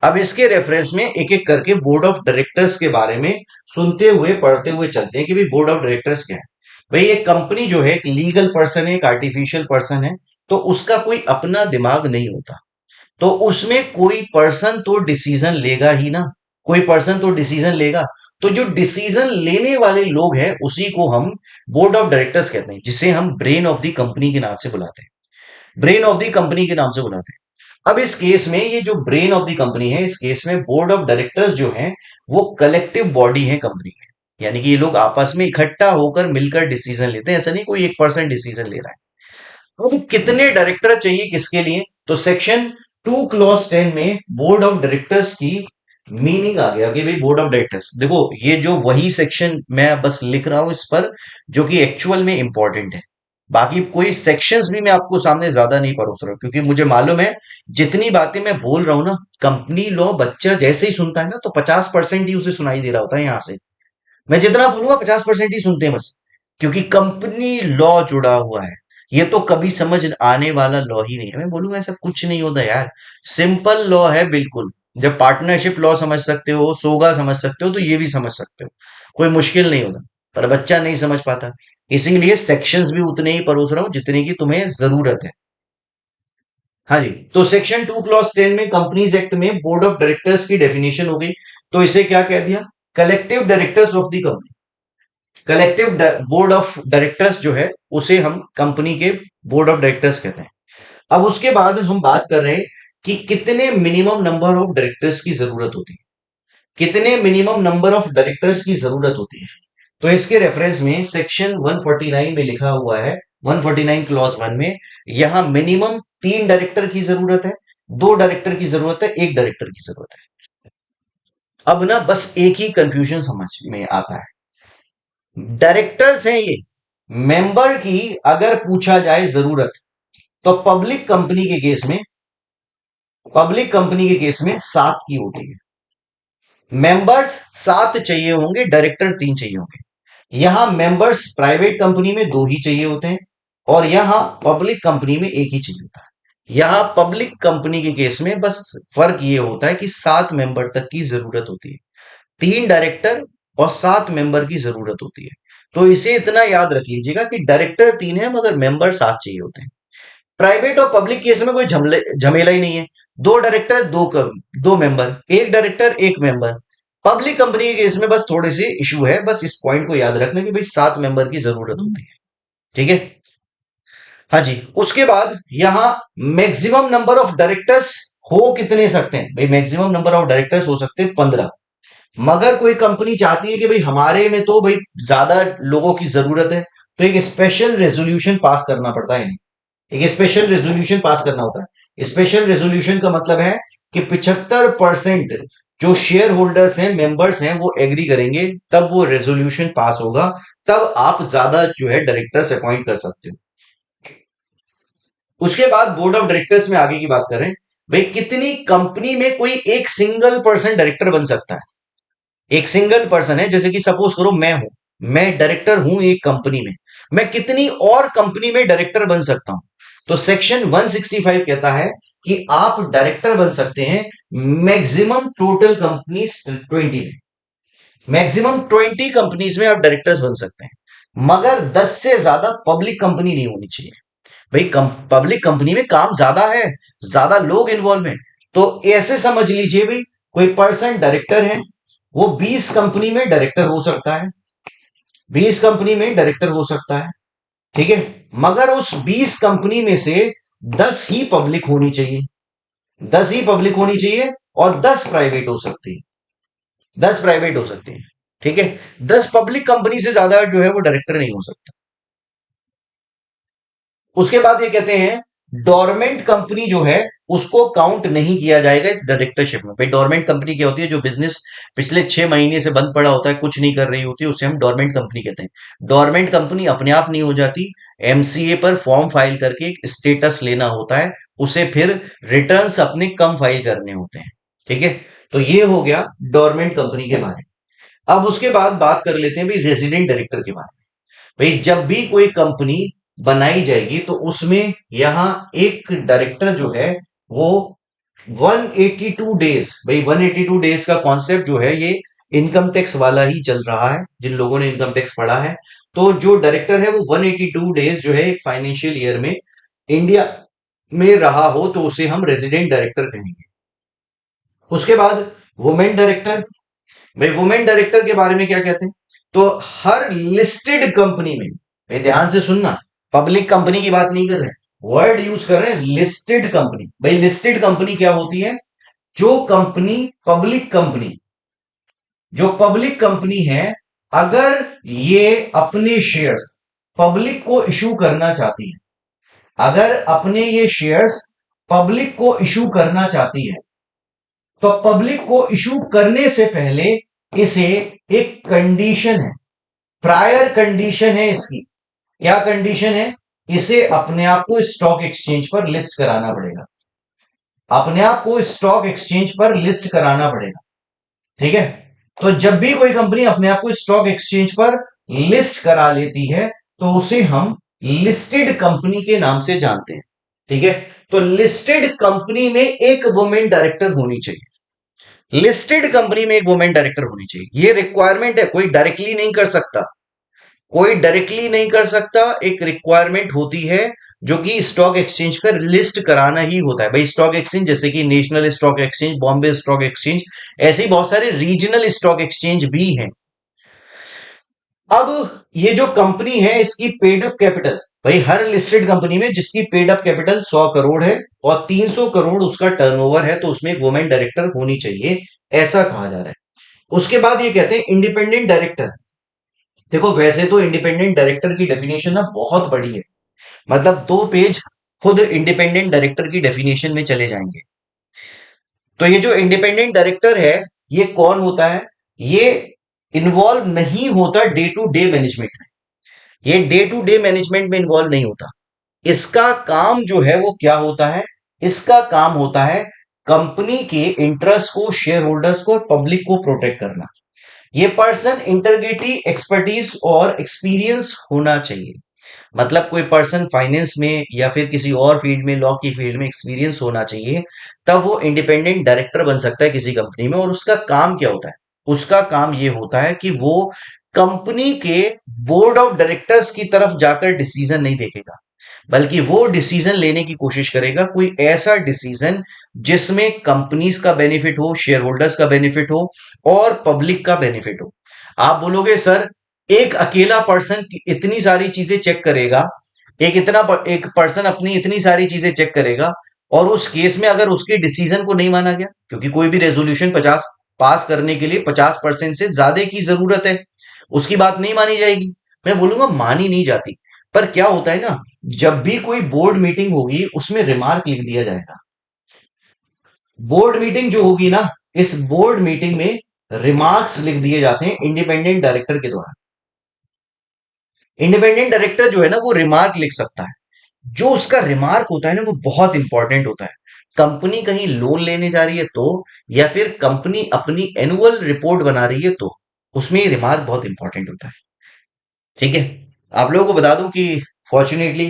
अब इसके रेफरेंस में एक एक करके बोर्ड ऑफ डायरेक्टर्स के बारे में सुनते हुए पढ़ते हुए चलते हैं कि भाई बोर्ड ऑफ डायरेक्टर्स क्या है। भाई एक कंपनी जो है एक लीगल पर्सन है, एक आर्टिफिशियल पर्सन है, तो उसका कोई अपना दिमाग नहीं होता, तो उसमें कोई पर्सन तो डिसीजन लेगा ही ना, कोई पर्सन तो डिसीजन लेगा। तो जो डिसीजन लेने वाले लोग हैं उसी को हम बोर्ड ऑफ डायरेक्टर्स कहते हैं, जिसे हम ब्रेन ऑफ द कंपनी के नाम से बुलाते हैं, ब्रेन ऑफ द कंपनी के नाम से बुलाते हैं। अब इस केस में ये जो ब्रेन ऑफ द कंपनी है, इस केस में बोर्ड ऑफ डायरेक्टर्स जो हैं वो कलेक्टिव बॉडी है कंपनी की, यानी कि ये लोग आपस में इकट्ठा होकर मिलकर डिसीजन लेते हैं, ऐसा नहीं कोई एक पर्सन डिसीजन ले रहा है। अब कितने डायरेक्टर चाहिए किसके लिए? तो सेक्शन 2 क्लॉज 10 में बोर्ड ऑफ डायरेक्टर्स की मीनिंग आ गया कि भाई बोर्ड ऑफ डायरेक्टर्स, देखो ये जो वही सेक्शन मैं बस लिख रहा हूं इस पर, जो कि एक्चुअल में इंपॉर्टेंट है। बाकी कोई सेक्शंस भी मैं आपको सामने ज्यादा नहीं परोस रहा हूं, क्योंकि मुझे मालूम है जितनी बातें मैं बोल रहा हूं ना, कंपनी लॉ बच्चा जैसे ही सुनता है ना तो 50% ही उसे सुनाई दे रहा होता है यहां से। मैं जितना बोलूंगा 50% ही सुनते हैं बस, क्योंकि कंपनी लॉ जुड़ा हुआ है। ये तो कभी समझ आने वाला लॉ ही नहीं है। मैं बोलूंगा ऐसा कुछ नहीं होता यार, सिंपल लॉ है बिल्कुल। जब पार्टनरशिप लॉ समझ सकते हो, सोगा समझ सकते हो, तो ये भी समझ सकते हो, कोई मुश्किल नहीं होता। पर बच्चा नहीं समझ पाता, इसीलिए सेक्शंस भी उतने ही परोस रहा हूं जितने की तुम्हें जरूरत है। हाँ जी, तो सेक्शन 2 क्लॉज 10 में कंपनीज एक्ट में बोर्ड ऑफ डायरेक्टर्स की डेफिनेशन हो गई। तो इसे क्या कह दिया? Collective directors of the company. Collective board of directors जो है उसे हम कंपनी के बोर्ड ऑफ डायरेक्टर्स कहते हैं। अब उसके बाद हम बात कर रहे हैं कि कितने मिनिमम नंबर ऑफ डायरेक्टर्स की जरूरत होती है, कितने मिनिमम नंबर ऑफ डायरेक्टर्स की जरूरत होती है। तो इसके रेफरेंस में सेक्शन 149 में लिखा हुआ है, 149 क्लॉज 1 में, यहां मिनिमम 3 डायरेक्टर की जरूरत है, 2 डायरेक्टर की जरूरत है, 1 डायरेक्टर की जरूरत है। अब ना बस एक ही कंफ्यूजन समझ में आता है, डायरेक्टर्स हैं ये, मेंबर की अगर पूछा जाए जरूरत, तो पब्लिक कंपनी के केस में 7 की होती है। मेंबर्स 7 चाहिए होंगे, डायरेक्टर 3 चाहिए होंगे। यहां मेंबर्स प्राइवेट कंपनी में 2 ही चाहिए होते हैं, और यहां पब्लिक कंपनी में 1 ही चाहिए होता है। यहां पब्लिक कंपनी के केस में बस फर्क ये होता है कि 7 मेंबर तक की जरूरत होती है, 3 डायरेक्टर और 7 मेंबर की जरूरत होती है। तो इसे इतना याद रख लीजिएगा कि डायरेक्टर 3 है मगर मेंबर 7 चाहिए होते हैं। प्राइवेट और पब्लिक केस में कोई झमेला ही नहीं है, 2 डायरेक्टर, दो member, 1 director 1 member. Public company के केस में बस थोड़े से इशू है, बस इस पॉइंट को याद रखना कि भाई 7 मेंबर की जरूरत होती है। ठीक है, हाँ जी। उसके बाद यहां मैक्सिमम नंबर ऑफ डायरेक्टर्स हो कितने सकते हैं? भाई मैक्सिमम नंबर ऑफ डायरेक्टर्स हो सकते हैं 15। मगर कोई कंपनी चाहती है कि भाई हमारे में तो भाई ज्यादा लोगों की जरूरत है, तो एक स्पेशल रेजोल्यूशन पास करना पड़ता है, एक स्पेशल रेजोल्यूशन पास करना होता है। स्पेशल रेजोल्यूशन का मतलब है कि 75% जो शेयर होल्डर्स हैं, मेंबर्स हैं, वो एग्री करेंगे, तब वो रेजोल्यूशन पास होगा, तब आप ज्यादा जो है डायरेक्टर्स अपॉइंट कर सकते हो। उसके बाद बोर्ड ऑफ डायरेक्टर्स में आगे की बात करें, भाई कितनी कंपनी में कोई एक सिंगल पर्सन डायरेक्टर बन सकता है। एक सिंगल पर्सन है, जैसे कि सपोज करो मैं हूं, मैं डायरेक्टर हूं एक कंपनी में, मैं कितनी और कंपनी में डायरेक्टर बन सकता हूं। तो सेक्शन 165 कहता है कि आप डायरेक्टर बन सकते हैं मैक्सिमम टोटल कंपनीज 20 में, मैक्सिमम 20 कंपनीज में आप डायरेक्टर्स बन सकते हैं, मगर 10 से ज्यादा पब्लिक कंपनी नहीं होनी चाहिए। भाई पब्लिक कंपनी में काम ज्यादा है, ज्यादा लोग इन्वॉल्व हैं, तो ऐसे समझ लीजिए भाई कोई पर्सन डायरेक्टर है, वो 20 कंपनी में डायरेक्टर हो सकता है, 20 कंपनी में डायरेक्टर हो सकता है, ठीक है, मगर उस 20 कंपनी में से 10 ही पब्लिक होनी चाहिए, 10 ही पब्लिक होनी चाहिए, और 10 प्राइवेट हो सकती है, 10 प्राइवेट हो सकती है, ठीक है। 10 पब्लिक कंपनी से ज्यादा जो है वो डायरेक्टर नहीं हो सकता। उसके बाद ये कहते हैं डोरमेंट कंपनी जो है उसको काउंट नहीं किया जाएगा इस डायरेक्टरशिप में। भाई डोरमेंट कंपनी क्या होती है, जो बिजनेस पिछले 6 महीने से बंद पड़ा होता है, कुछ नहीं कर रही होती है, उसे हम डोरमेंट कंपनी कहते हैं। डोरमेंट कंपनी अपने आप नहीं हो जाती, एमसीए पर फॉर्म फाइल करके एक स्टेटस लेना होता है, उसे फिर रिटर्न्स अपने कम फाइल करने होते हैं, ठीक है। तो ये हो गया डोरमेंट कंपनी के बारे में। अब उसके बाद बात कर लेते हैं भाई रेजिडेंट डायरेक्टर के बारे में। भाई जब भी कोई कंपनी बनाई जाएगी तो उसमें यहां एक डायरेक्टर जो है वो 182 डेज, भाई 182 डेज का कॉन्सेप्ट जो है ये इनकम टैक्स वाला ही चल रहा है, जिन लोगों ने इनकम टैक्स पढ़ा है। तो जो डायरेक्टर है वो 182 डेज जो है एक फाइनेंशियल ईयर में इंडिया में रहा हो तो उसे हम रेजिडेंट डायरेक्टर कहेंगे। उसके बाद वुमेन डायरेक्टर, भाई वुमेन डायरेक्टर के बारे में क्या कहते हैं, तो हर लिस्टेड कंपनी में, भाई ध्यान से सुनना, पब्लिक कंपनी की बात नहीं कर रहे हैं, वर्ड यूज कर रहे हैं लिस्टेड कंपनी। भाई लिस्टेड कंपनी क्या होती है, जो कंपनी पब्लिक कंपनी, जो पब्लिक कंपनी है, अगर ये अपने शेयर्स पब्लिक को इशू करना चाहती है, अगर अपने ये शेयर्स पब्लिक को इशू करना चाहती है, तो पब्लिक को इशू करने से पहले इसे एक कंडीशन है, प्रायर कंडीशन है इसकी। क्या कंडीशन है, इसे अपने आप को स्टॉक एक्सचेंज पर लिस्ट कराना पड़ेगा, अपने आप को स्टॉक एक्सचेंज पर लिस्ट कराना पड़ेगा, ठीक है। तो जब भी कोई कंपनी अपने आप को स्टॉक एक्सचेंज पर लिस्ट करा लेती है तो उसे हम लिस्टेड कंपनी के नाम से जानते हैं, ठीक है। तो लिस्टेड कंपनी में एक वुमेन डायरेक्टर होनी चाहिए, लिस्टेड कंपनी में एक वुमेन डायरेक्टर होनी चाहिए, ये रिक्वायरमेंट है, कोई डायरेक्टली नहीं कर सकता, कोई डायरेक्टली नहीं कर सकता, एक रिक्वायरमेंट होती है जो कि स्टॉक एक्सचेंज पर लिस्ट कराना ही होता है। भाई स्टॉक एक्सचेंज जैसे कि national stock exchange, Bombay stock exchange, ऐसे ही बहुत सारे रीजनल स्टॉक एक्सचेंज भी हैं। अब ये जो कंपनी है इसकी पेड अप कैपिटल, भाई हर लिस्टेड कंपनी में जिसकी पेड अप कैपिटल 100 करोड़ है और 300 करोड़ उसका टर्नओवर है, तो उसमें एक वुमेन डायरेक्टर होनी चाहिए, ऐसा कहा जा रहा है। उसके बाद ये कहते हैं इंडिपेंडेंट डायरेक्टर। देखो वैसे तो इंडिपेंडेंट डायरेक्टर की डेफिनेशन ना बहुत बड़ी है, मतलब 2 पेज खुद इंडिपेंडेंट डायरेक्टर की डेफिनेशन में चले जाएंगे। तो ये जो इंडिपेंडेंट डायरेक्टर है ये कौन होता है, ये इन्वॉल्व नहीं होता डे टू डे मैनेजमेंट में, ये डे टू डे मैनेजमेंट में इन्वॉल्व नहीं होता। इसका काम जो है वो क्या होता है, इसका काम होता है कंपनी के इंटरेस्ट को, शेयर होल्डर्स को, पब्लिक को प्रोटेक्ट करना। ये पर्सन इंटीग्रिटी, एक्सपर्टीज और एक्सपीरियंस होना चाहिए, मतलब कोई पर्सन फाइनेंस में या फिर किसी और फील्ड में, लॉ की फील्ड में एक्सपीरियंस होना चाहिए, तब वो इंडिपेंडेंट डायरेक्टर बन सकता है किसी कंपनी में। और उसका काम क्या होता है, उसका काम ये होता है कि वो कंपनी के बोर्ड ऑफ डायरेक्टर्स की तरफ जाकर डिसीजन नहीं देखेगा, बल्कि वो डिसीजन लेने की कोशिश करेगा कोई ऐसा डिसीजन जिसमें कंपनीज का बेनिफिट हो, शेयर होल्डर्स का बेनिफिट हो और पब्लिक का बेनिफिट हो। आप बोलोगे सर एक अकेला पर्सन इतनी सारी चीजें चेक करेगा, एक पर्सन अपनी इतनी सारी चीजें चेक करेगा, और उस केस में अगर उसके डिसीजन को नहीं माना गया, क्योंकि कोई भी रेजोल्यूशन 50 पास करने के लिए 50% से ज्यादा की जरूरत है, उसकी बात नहीं मानी जाएगी। मैं बोलूंगा मानी नहीं जाती, पर क्या होता है ना, जब भी कोई बोर्ड मीटिंग होगी उसमें रिमार्क लिख दिया जाएगा। बोर्ड मीटिंग जो होगी ना, इस बोर्ड मीटिंग में रिमार्क्स लिख दिए जाते हैं इंडिपेंडेंट डायरेक्टर के द्वारा। इंडिपेंडेंट डायरेक्टर जो है ना वो रिमार्क लिख सकता है। जो उसका रिमार्क होता है ना वो बहुत इंपॉर्टेंट होता है। कंपनी कहीं लोन लेने जा रही है तो, या फिर कंपनी अपनी एनुअल रिपोर्ट बना रही है तो, उसमें ये रिमार्क बहुत इंपॉर्टेंट होता है। ठीक है। आप लोगों को बता दूं कि फॉर्चुनेटली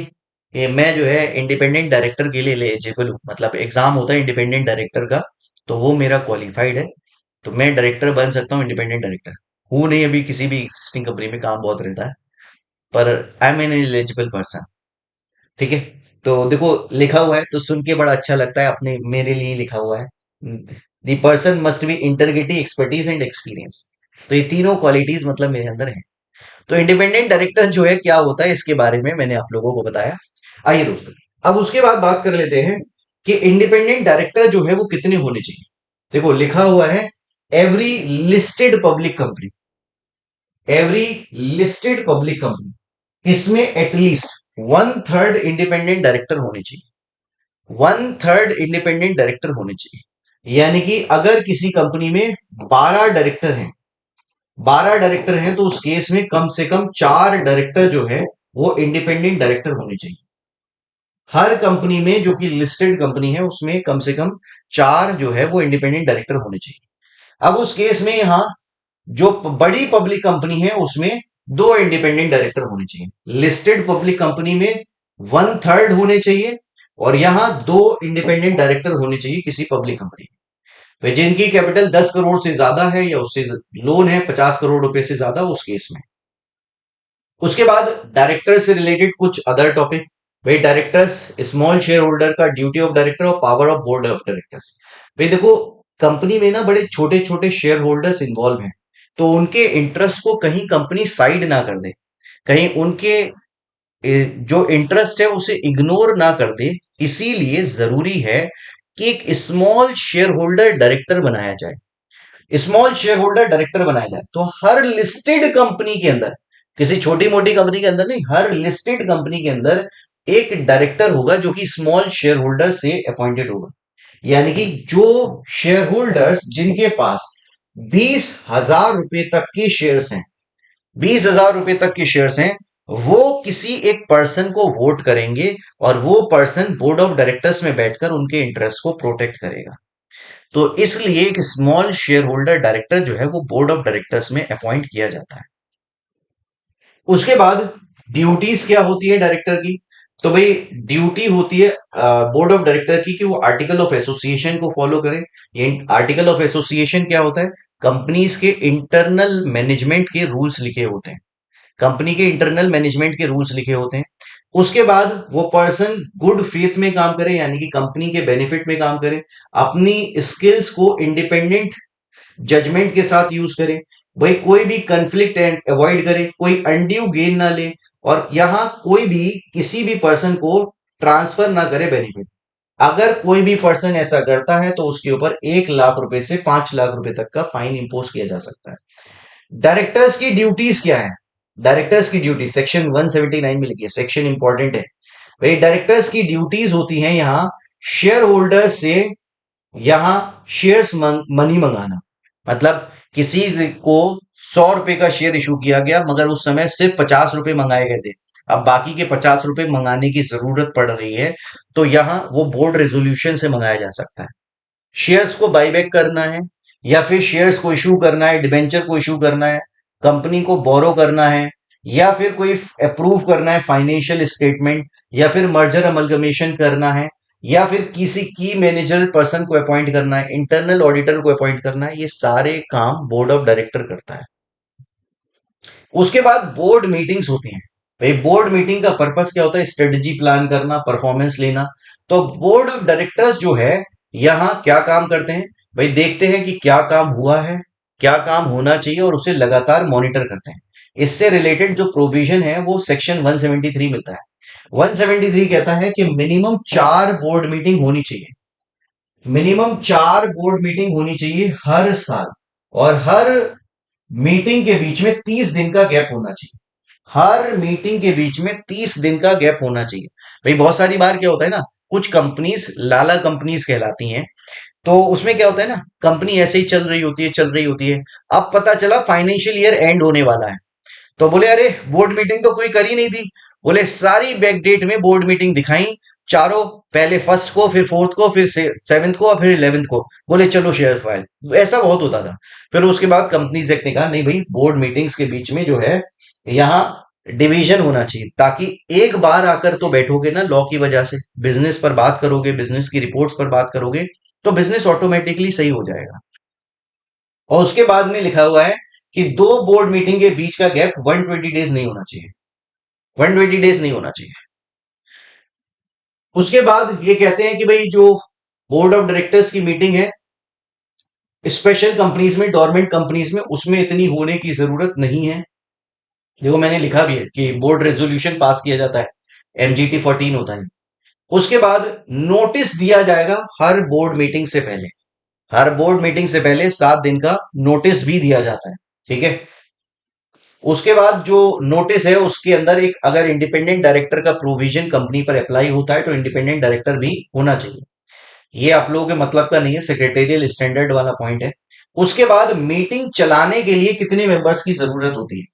ये मैं जो है इंडिपेंडेंट डायरेक्टर के लिए एलिजिबल हूँ, मतलब एग्जाम होता है इंडिपेंडेंट डायरेक्टर का, तो वो मेरा क्वालिफाइड है। तो मैं डायरेक्टर बन सकता हूँ, इंडिपेंडेंट डायरेक्टर हूँ नहीं अभी, किसी भी एग्जिस्टिंग कंपनी में काम बहुत रहता है, पर I am N eligible person. ठीक है। तो देखो लिखा हुआ है तो सुन के बड़ा अच्छा लगता है, अपने मेरे लिए लिखा हुआ है, the person must be integrity expertise and experience. तो ये तीनों क्वालिटीज मतलब मेरे अंदर है। तो इंडिपेंडेंट डायरेक्टर जो है क्या होता है इसके बारे में मैंने आप लोगों को बताया। आइए दोस्तों, अब उसके बाद बात कर लेते हैं कि इंडिपेंडेंट डायरेक्टर जो है वो कितने होने चाहिए। देखो लिखा हुआ है every listed public company, every listed public company, इसमें at least one third independent director होने चाहिए। वन थर्ड इंडिपेंडेंट डायरेक्टर होने चाहिए, यानी कि अगर किसी कंपनी में 12 डायरेक्टर हैं, 12 डायरेक्टर हैं, तो उस केस में कम से कम 4 डायरेक्टर जो है वो इंडिपेंडेंट डायरेक्टर होने चाहिए। हर कंपनी में जो कि लिस्टेड कंपनी है उसमें कम से कम 4 जो है वो इंडिपेंडेंट डायरेक्टर होने चाहिए। अब उस केस में यहां जो बड़ी पब्लिक कंपनी है उसमें 2 इंडिपेंडेंट डायरेक्टर होने चाहिए। लिस्टेड पब्लिक कंपनी में वन थर्ड होने चाहिए, और यहां 2 इंडिपेंडेंट डायरेक्टर होने चाहिए किसी पब्लिक कंपनी में, तो जिनकी कैपिटल 10 करोड़ से ज्यादा है या उससे लोन है 50 करोड़ रुपए से ज्यादा, उस केस में। उसके बाद डायरेक्टर से रिलेटेड कुछ अदर टॉपिक। भाई डायरेक्टर्स, स्मॉल शेयर होल्डर का ड्यूटी ऑफ डायरेक्टर और power of board of directors. भाई देखो कंपनी में ना बड़े छोटे छोटे शेयर होल्डर्स इन्वॉल्व हैं, तो उनके इंटरेस्ट को कहीं कंपनी साइड ना कर दे, कहीं उनके जो इंटरेस्ट है उसे इग्नोर ना कर दे। इसीलिए जरूरी है कि एक स्मॉल शेयर होल्डर डायरेक्टर बनाया जाए। स्मॉल शेयर होल्डर डायरेक्टर बनाया जाए तो हर लिस्टेड कंपनी के अंदर, किसी छोटी मोटी कंपनी के अंदर नहीं, हर लिस्टेड कंपनी के अंदर एक डायरेक्टर होगा जो कि स्मॉल शेयर होल्डर से अपॉइंटेड होगा। यानी कि जो शेयर होल्डर्स जिनके पास 20,000 रुपए तक के शेयर्स हैं, 20,000 रुपए तक के शेयर्स हैं, वो किसी एक पर्सन को वोट करेंगे, और वो पर्सन बोर्ड ऑफ डायरेक्टर्स में बैठकर उनके इंटरेस्ट को प्रोटेक्ट करेगा। तो इसलिए एक स्मॉल शेयर होल्डर डायरेक्टर जो है वो बोर्ड ऑफ डायरेक्टर्स में अपॉइंट किया जाता है। उसके बाद ड्यूटीज क्या होती है डायरेक्टर की। तो भाई ड्यूटी होती है बोर्ड ऑफ डायरेक्टर की कि वो आर्टिकल ऑफ एसोसिएशन को फॉलो करें। ये आर्टिकल ऑफ एसोसिएशन क्या होता है? कंपनीज के इंटरनल मैनेजमेंट के रूल्स लिखे होते हैं, कंपनी के इंटरनल मैनेजमेंट के रूल्स लिखे होते हैं। उसके बाद वो पर्सन गुड फेथ में काम करे, यानी कि कंपनी के बेनिफिट में काम करे, अपनी स्किल्स को इंडिपेंडेंट जजमेंट के साथ यूज करे, भाई कोई भी कंफ्लिक्ट अवॉइड करे, कोई अनड्यू गेन ना ले, और यहां कोई भी किसी भी पर्सन को ट्रांसफर ना करे बेनिफिट। अगर कोई भी पर्सन ऐसा करता है तो उसके ऊपर 1 लाख रुपए से 5 लाख रुपए तक का फाइन इंपोज किया जा सकता है। डायरेक्टर्स की ड्यूटीज क्या है? डायरेक्टर्स की ड्यूटी सेक्शन 179 में लिखी है, सेक्शन इंपॉर्टेंट है भाई। डायरेक्टर्स की ड्यूटीज होती हैं यहाँ शेयर होल्डर्स से यहां शेयर्स मनी मंगाना। मतलब किसी को 100 रुपए का शेयर इशू किया गया, मगर उस समय सिर्फ 50 रुपए मंगाए गए थे, अब बाकी के 50 रुपए मंगाने की जरूरत पड़ रही है, तो यहां वो बोर्ड रेजोल्यूशन से मंगाया जा सकता है। शेयर्स को बाईबैक करना है, या फिर शेयर्स को इशू करना है, डिबेंचर को इशू करना है, कंपनी को बोरो करना है, या फिर कोई अप्रूव करना है फाइनेंशियल स्टेटमेंट, या फिर मर्जर अमलगमेशन करना है, या फिर किसी की मैनेजर पर्सन को अपॉइंट करना है, इंटरनल ऑडिटर को अपॉइंट करना है, ये सारे काम बोर्ड ऑफ डायरेक्टर करता है। उसके बाद बोर्ड मीटिंग्स होती हैं। भाई बोर्ड मीटिंग का पर्पस क्या होता है? स्ट्रेटेजी प्लान करना, परफॉर्मेंस लेना। तो बोर्ड ऑफ डायरेक्टर्स जो है यहां क्या काम करते हैं? भाई देखते हैं कि क्या काम हुआ है, क्या काम होना चाहिए, और उसे लगातार मॉनिटर करते हैं। इससे रिलेटेड जो प्रोविजन है वो सेक्शन 173 मिलता है। 173 कहता है कि मिनिमम 4 बोर्ड मीटिंग होनी चाहिए, मिनिमम 4 बोर्ड मीटिंग होनी चाहिए हर साल, और हर मीटिंग के बीच में 30 दिन का गैप होना चाहिए। हर मीटिंग के बीच में 30 दिन का गैप होना चाहिए। भाई बहुत सारी बार क्या होता है ना, कुछ कंपनीज लाला कंपनीज कहलाती हैं, तो उसमें क्या होता है ना, कंपनी ऐसे ही चल रही होती है, चल रही होती है। अब पता चला फाइनेंशियल ईयर एंड होने वाला है, तो बोले अरे बोर्ड मीटिंग तो कोई कर ही नहीं थी। बोले सारी बैकडेट में बोर्ड मीटिंग दिखाई चारों, पहले फर्स्ट को, फिर फोर्थ को, फिर सेवेंथ को, और फिर 11th को। बोले चलो शेयर फाइल, ऐसा बहुत होता था। फिर उसके बाद कंपनीज एक्ट ने कहा नहीं भाई, बोर्ड मीटिंग्स के बीच में जो है यहाँ डिवीजन होना चाहिए, ताकि एक बार आकर तो बैठोगे ना लॉ की वजह से, बिजनेस पर बात करोगे, बिजनेस की रिपोर्ट्स पर बात करोगे, तो बिजनेस ऑटोमेटिकली सही हो जाएगा। और उसके बाद में लिखा हुआ है कि दो बोर्ड मीटिंग के बीच का गैप 120 डेज नहीं होना चाहिए, 120 डेज नहीं होना चाहिए। उसके बाद ये कहते हैं कि भाई जो बोर्ड ऑफ डायरेक्टर्स की मीटिंग है स्पेशल कंपनीज में, गवर्नमेंट कंपनीज में, उसमें इतनी होने की जरूरत नहीं है। देखो मैंने लिखा भी है कि बोर्ड रेजोल्यूशन पास किया जाता है, MGT 14 होता है। उसके बाद नोटिस दिया जाएगा हर बोर्ड मीटिंग से पहले, हर बोर्ड मीटिंग से पहले 7 दिन का नोटिस भी दिया जाता है, ठीक है। उसके बाद जो नोटिस है उसके अंदर एक, अगर इंडिपेंडेंट डायरेक्टर का प्रोविजन कंपनी पर अप्लाई होता है तो इंडिपेंडेंट डायरेक्टर भी होना चाहिए। ये आप लोगों के मतलब का नहीं है, सेक्रेटेरियल स्टैंडर्ड वाला पॉइंट है। उसके बाद मीटिंग चलाने के लिए कितने मेंबर्स की जरूरत होती है।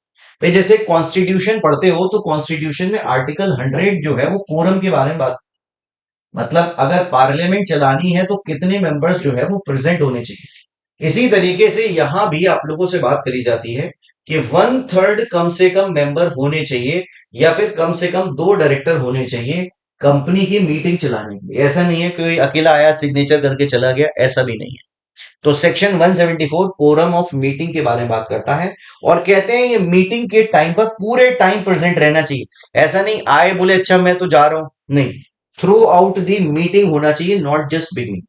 भाई जैसे कॉन्स्टिट्यूशन पढ़ते हो तो कॉन्स्टिट्यूशन में आर्टिकल 100 जो है वो कोरम के बारे में बात, मतलब अगर पार्लियामेंट चलानी है तो कितने मेंबर्स जो है वो प्रेजेंट होने चाहिए। इसी तरीके से यहां भी आप लोगों से बात करी जाती है कि 1/3 कम से कम मेंबर होने चाहिए, या फिर कम से कम 2 डायरेक्टर होने चाहिए कंपनी की मीटिंग चलाने के लिए। ऐसा नहीं है कोई अकेला आया सिग्नेचर करके चला गया, ऐसा भी नहीं है। तो सेक्शन 174 कोरम ऑफ मीटिंग के बारे में बात करता है, और कहते हैं ये मीटिंग के टाइम पर पूरे टाइम प्रेजेंट रहना चाहिए। ऐसा नहीं आए बोले अच्छा मैं तो जा रहा हूं, नहीं, थ्रू आउट दी मीटिंग होना चाहिए, नॉट जस्ट बिगनिंग।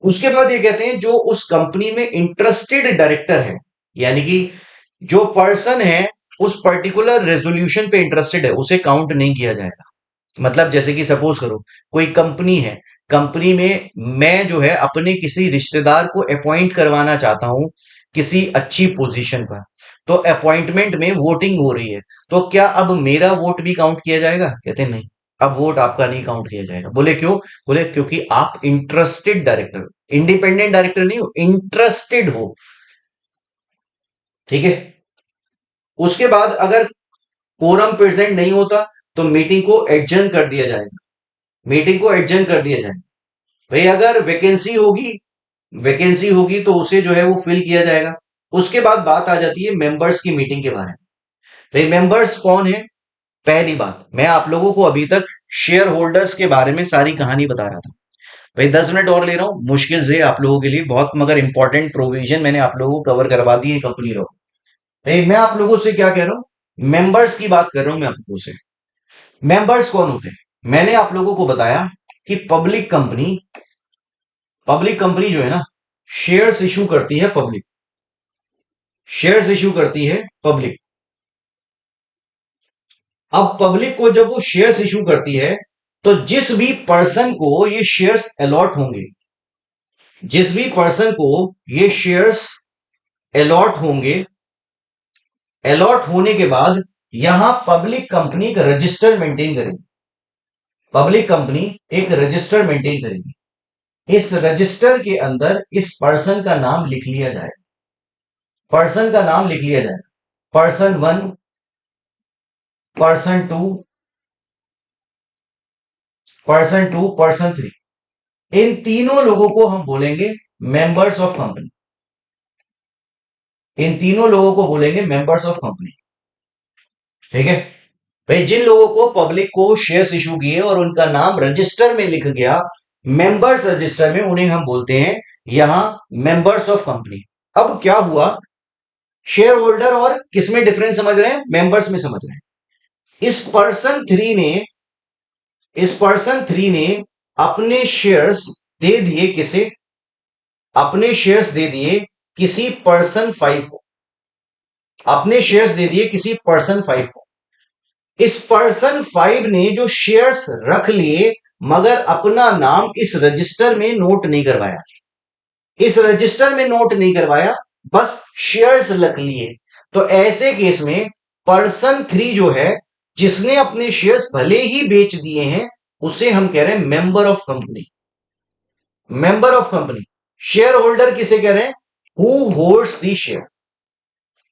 उसके बाद ये कहते हैं जो उस कंपनी में इंटरेस्टेड डायरेक्टर है, यानी कि जो पर्सन है उस पर्टिकुलर रेजोल्यूशन पे इंटरेस्टेड है, उसे काउंट नहीं किया जाएगा। मतलब जैसे कि सपोज करो कोई कंपनी है, कंपनी में मैं जो है अपने किसी रिश्तेदार को अपॉइंट करवाना चाहता हूं किसी अच्छी पोजीशन पर, तो अपॉइंटमेंट में वोटिंग हो रही है, तो क्या अब मेरा वोट भी काउंट किया जाएगा? कहते हैं नहीं, अब वोट आपका नहीं काउंट किया जाएगा। बोले क्यों? बोले क्योंकि आप इंटरेस्टेड डायरेक्टर हो, इंडिपेंडेंट डायरेक्टर नहीं हो, इंटरेस्टेड हो, ठीक है। उसके बाद अगर कोरम प्रेजेंट नहीं होता तो मीटिंग को एडजर्न कर दिया जाएगा, मीटिंग को एडजर्न कर दिया जाएगा। भाई अगर वैकेंसी होगी तो उसे जो है वो फिल किया जाएगा। उसके बाद बात आ जाती है मेंबर्स की मीटिंग के बारे में। भाई मेंबर्स कौन है? पहली बात, मैं आप लोगों को अभी तक शेयर होल्डर्स के बारे में सारी कहानी बता रहा था। भाई 10 मिनट और ले रहा हूं मुश्किल से आप लोगों के लिए बहुत, मगर इंपॉर्टेंट प्रोविजन मैंने आप लोगों को कवर करवा दी है कंपनी लोग। भाई मैं आप लोगों से क्या कह रहा हूं, मेंबर्स की बात कर रहा हूं मैं आप लोगों से। मेंबर्स कौन होते हैं? मैंने आप लोगों को बताया कि पब्लिक कंपनी जो है ना, शेयर्स इशू करती है पब्लिक, शेयर्स इशू करती है पब्लिक। अब पब्लिक को जब वो शेयर्स इशू करती है तो जिस भी पर्सन को ये शेयर्स अलॉट होंगे, जिस भी पर्सन को ये शेयर्स अलॉट होंगे, अलॉट होने के बाद यहां पब्लिक कंपनी एक रजिस्टर मेंटेन करेगी, पब्लिक कंपनी एक रजिस्टर मेंटेन करेगी। इस रजिस्टर के अंदर इस पर्सन का नाम लिख लिया जाए, पर्सन का नाम लिख लिया जाए, पर्सन 1, पर्सन 2, पर्सन 2, पर्सन 3। इन तीनों लोगों को हम बोलेंगे मेंबर्स ऑफ कंपनी, इन तीनों लोगों को बोलेंगे मेंबर्स ऑफ कंपनी, ठीक है। भाई जिन लोगों को पब्लिक को शेयर्स इशू किए और उनका नाम रजिस्टर में लिख गया, मेंबर्स रजिस्टर में, उन्हें हम बोलते हैं यहां मेंबर्स ऑफ कंपनी। अब क्या हुआ, शेयर होल्डर और किसमें डिफरेंस समझ रहे हैं? मेंबर्स में समझ रहे हैं। इस पर्सन 3 ने अपने शेयर्स दे दिए किसे? अपने शेयर्स दे दिए किसी पर्सन 5 को, अपने शेयर्स दे दिए किसी पर्सन 5 को। इस पर्सन 5 ने जो शेयर्स रख लिए मगर अपना नाम इस रजिस्टर में नोट नहीं करवाया, इस रजिस्टर में नोट नहीं करवाया, बस शेयर्स रख लिए, तो ऐसे केस में पर्सन 3 जो है जिसने अपने शेयर्स भले ही बेच दिए हैं, उसे हम कह रहे हैं member of company, member of company. Share holder किसे कह रहे हैं? Who holds the share.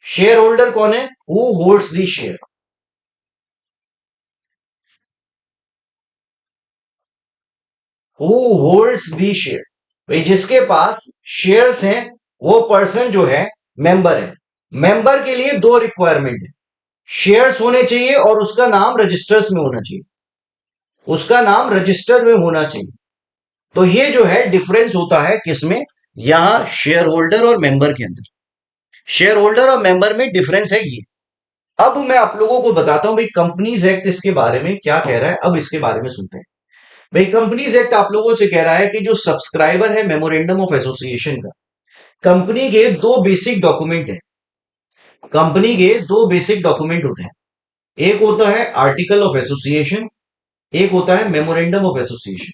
Share holder कौन है? Who holds the share. Who holds the share, भाई जिसके पास शेयर्स हैं वो पर्सन जो है मेंबर है। मेंबर के लिए दो रिक्वायरमेंट है, शेयर्स होने चाहिए और उसका नाम रजिस्टर्स में होना चाहिए, उसका नाम रजिस्टर में होना चाहिए। तो ये जो है डिफरेंस होता है किसमें? यहां शेयर होल्डर और मेंबर के अंदर। शेयर होल्डर और मेंबर में डिफरेंस है ये। अब मैं आप लोगों को बताता हूं भाई कंपनीज एक्ट इसके बारे में क्या कह रहा है। अब इसके बारे में सुनते हैं। भाई कंपनीज एक्ट आप लोगों से कह रहा है कि जो सब्सक्राइबर है मेमोरेंडम ऑफ एसोसिएशन का, कंपनी के दो बेसिक डॉक्यूमेंट है। कंपनी के दो बेसिक डॉक्यूमेंट होते हैं, एक होता है आर्टिकल ऑफ एसोसिएशन, एक होता है memorandum of association.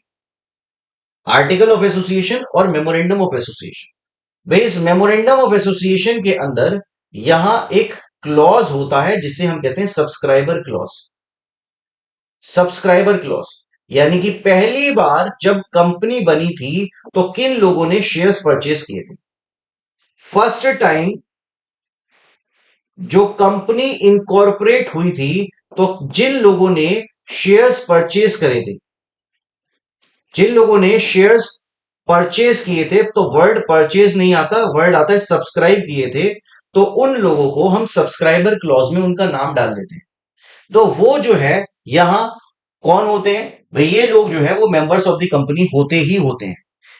Article of association और मेमोरेंडम ऑफ एसोसिएशन। भाई इस मेमोरेंडम ऑफ एसोसिएशन के अंदर यहां एक क्लॉज होता है जिसे हम कहते हैं सब्सक्राइबर क्लॉज। सब्सक्राइबर क्लॉज यानी कि पहली बार जब कंपनी बनी थी तो किन लोगों ने शेयर्स परचेज किए थे? फर्स्ट टाइम जो कंपनी इनकॉर्पोरेट हुई थी तो जिन लोगों ने शेयर्स परचेज करे थे, जिन लोगों ने शेयर्स परचेज किए थे, तो वर्ड परचेज नहीं आता, वर्ड आता है सब्सक्राइब किए थे, तो उन लोगों को हम सब्सक्राइबर क्लॉज में उनका नाम डाल देते हैं। तो वो जो है यहां कौन होते हैं? भाई ये लोग जो है वो मेंबर्स ऑफ द कंपनी होते ही होते हैं।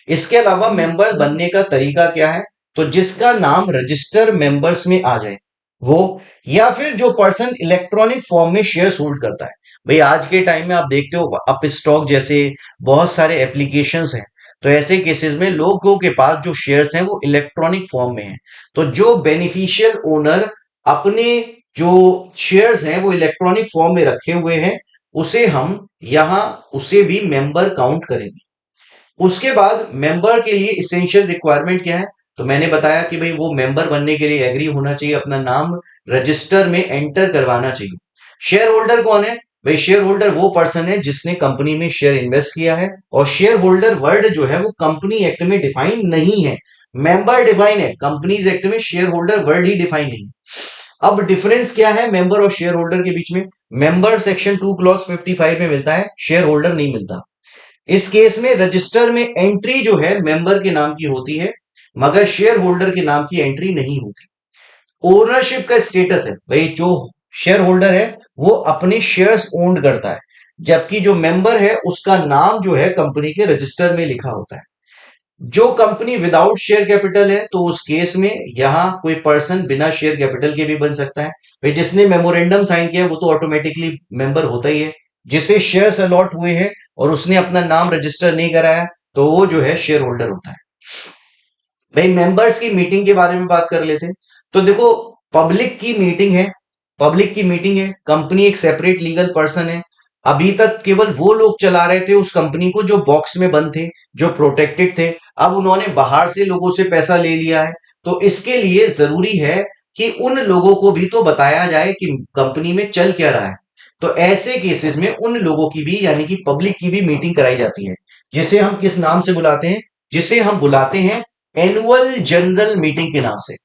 इसके अलावा मेंबर बनने का तरीका क्या है? तो जिसका नाम रजिस्टर मेंबर्स में आ जाए वो, या फिर जो पर्सन इलेक्ट्रॉनिक फॉर्म में शेयर्स होल्ड करता है। भाई आज के टाइम में आप देखते हो अप स्टॉक जैसे बहुत सारे एप्लीकेशंस हैं, तो ऐसे केसेस में लोगों के पास जो शेयर्स हैं वो इलेक्ट्रॉनिक फॉर्म में हैं। तो जो बेनिफिशियल ओनर अपने जो शेयर्स हैं वो इलेक्ट्रॉनिक फॉर्म में रखे हुए हैं, उसे हम यहां उसे भी मेंबर काउंट करेंगे। उसके बाद मेंबर के लिए इसेंशियल रिक्वायरमेंट क्या है? तो मैंने बताया कि भाई वो मेंबर बनने के लिए एग्री होना चाहिए, अपना नाम रजिस्टर में एंटर करवाना चाहिए। शेयर होल्डर कौन है? भाई शेयर होल्डर वो पर्सन है जिसने कंपनी में शेयर इन्वेस्ट किया है, और शेयर होल्डर वर्ड जो है वो कंपनी एक्ट में डिफाइन नहीं है, मेंबर डिफाइन है। कंपनीज एक्ट में शेयर होल्डर वर्ड ही डिफाइन नहीं है। अब डिफरेंस क्या है मेंबर और शेयर होल्डर के बीच में? मेंबर सेक्शन 2 क्लॉज 55 में मिलता है, शेयर होल्डर नहीं मिलता। इस केस में रजिस्टर में एंट्री जो है मेंबर के नाम की होती है, मगर शेयर होल्डर के नाम की एंट्री नहीं होती। ओनरशिप का स्टेटस है, भाई जो शेयर होल्डर है वो अपने शेयर्स ओन्ड करता है, जबकि जो मेंबर है उसका नाम जो है कंपनी के रजिस्टर में लिखा होता है। जो कंपनी विदाउट शेयर कैपिटल है तो उस केस में यहां कोई पर्सन बिना शेयर कैपिटल के भी बन सकता है। भाई जिसने मेमोरेंडम साइन किया वो तो ऑटोमेटिकली मेंबर होता ही है। जिसे शेयर्स अलॉट हुए हैं और उसने अपना नाम रजिस्टर नहीं कराया तो वो जो है शेयर होल्डर होता है। भाई मेंबर्स की मीटिंग के बारे में बात कर लेते हैं। तो देखो पब्लिक की मीटिंग है, पब्लिक की मीटिंग है, कंपनी एक सेपरेट लीगल पर्सन है। अभी तक केवल वो लोग चला रहे थे उस कंपनी को जो बॉक्स में बंद थे, जो प्रोटेक्टेड थे। अब उन्होंने बाहर से लोगों से पैसा ले लिया है, तो इसके लिए जरूरी है कि उन लोगों को भी तो बताया जाए कि कंपनी में चल क्या रहा है। तो ऐसे केसेस में उन लोगों की भी यानी कि पब्लिक की भी मीटिंग कराई जाती है, जिसे हम किस नाम से बुलाते हैं? जिसे हम बुलाते हैं एनुअल जनरल मीटिंग के नाम से।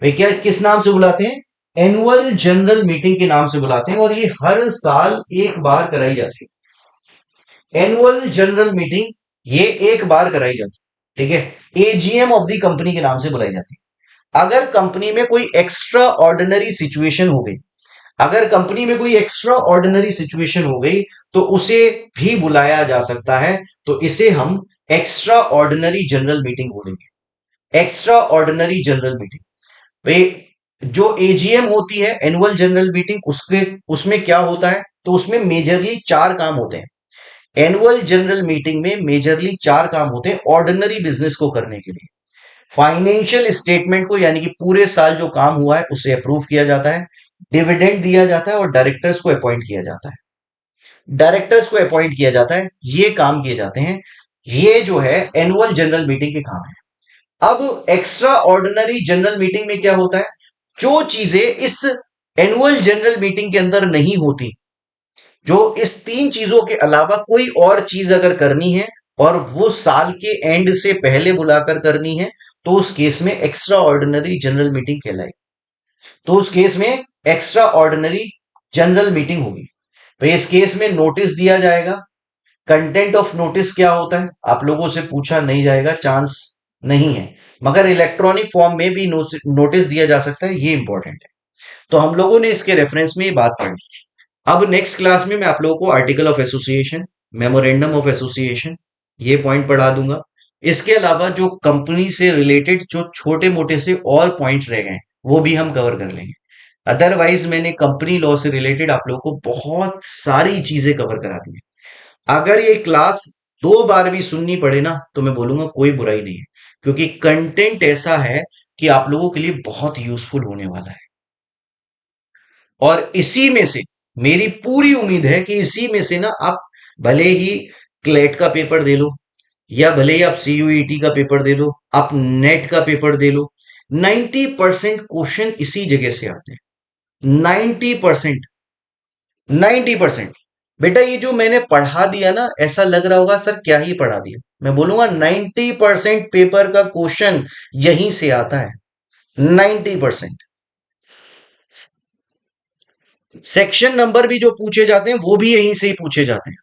भाई क्या किस नाम से बुलाते हैं? एनुअल जनरल मीटिंग के नाम से बुलाते हैं, और ये हर साल एक बार कराई जाती है। एनुअल जनरल मीटिंग ये एक बार कराई जाती है, ठीक है। एजीएम ऑफ द कंपनी के नाम से बुलाई जाती है। अगर कंपनी में कोई एक्स्ट्रा ऑर्डिनरी सिचुएशन हो गई, अगर कंपनी में कोई एक्स्ट्रा ऑर्डिनरी सिचुएशन हो गई तो उसे भी बुलाया जा सकता है, तो इसे हम एक्स्ट्रा ऑर्डिनरी जनरल मीटिंग बोलेंगे। एक्स्ट्रा ऑर्डिनरी जनरल मीटिंग, भाई जो एजीएम होती है एनुअल जनरल मीटिंग, उसके उसमें क्या होता है? तो उसमें मेजरली चार काम होते हैं। एनुअल जनरल मीटिंग में मेजरली चार काम होते हैं ऑर्डिनरी बिजनेस को करने के लिए। फाइनेंशियल स्टेटमेंट को यानी कि पूरे साल जो काम हुआ है उसे अप्रूव किया जाता है, डिविडेंड दिया जाता है और डायरेक्टर्स को अपॉइंट किया जाता है। डायरेक्टर्स को अपॉइंट किया जाता है, ये काम किए जाते हैं। ये जो है एनुअल जनरल मीटिंग के काम है। अब एक्स्ट्रा ऑर्डिनरी जनरल मीटिंग में क्या होता है? जो चीजें इस एनुअल जनरल मीटिंग के अंदर नहीं होती, जो इस तीन चीजों के अलावा कोई और चीज अगर करनी है और वो साल के एंड से पहले बुलाकर करनी है, तो उस केस में एक्स्ट्रा ऑर्डिनरी जनरल मीटिंग कहलाएगी। तो उस केस में एक्स्ट्रा ऑर्डिनरी जनरल मीटिंग होगी। तो इस केस में नोटिस दिया जाएगा। कंटेंट ऑफ नोटिस क्या होता है आप लोगों से पूछा नहीं जाएगा, चांस नहीं है, मगर इलेक्ट्रॉनिक फॉर्म में भी नोटिस दिया जा सकता है, ये इंपॉर्टेंट है। तो हम लोगों ने इसके रेफरेंस में ये बात पढ़ी। अब नेक्स्ट क्लास में मैं आप लोगों को article of association, memorandum of association, ये पॉइंट पढ़ा दूंगा। इसके अलावा जो कंपनी से रिलेटेड जो छोटे मोटे से और पॉइंट्स रह गए वो भी हम कवर कर लेंगे। अदरवाइज मैंने कंपनी लॉ से रिलेटेड आप लोगों को बहुत सारी चीजें कवर करा दी है। अगर ये क्लास 2 बार भी सुननी पड़े ना तो मैं बोलूंगा कोई बुराई नहीं है, क्योंकि कंटेंट ऐसा है कि आप लोगों के लिए बहुत यूजफुल होने वाला है। और इसी में से मेरी पूरी उम्मीद है कि इसी में से ना आप भले ही क्लेट का पेपर दे लो, या भले ही आप सीयूईटी का पेपर दे लो, आप नेट का पेपर दे लो, 90% क्वेश्चन इसी जगह से आते हैं। 90%, 90%। बेटा ये जो मैंने पढ़ा दिया ना, ऐसा लग रहा होगा सर क्या ही पढ़ा दिया, मैं बोलूंगा 90% पेपर का क्वेश्चन यहीं से आता है। 90%। सेक्शन नंबर भी जो पूछे जाते हैं वो भी यहीं से ही पूछे जाते हैं।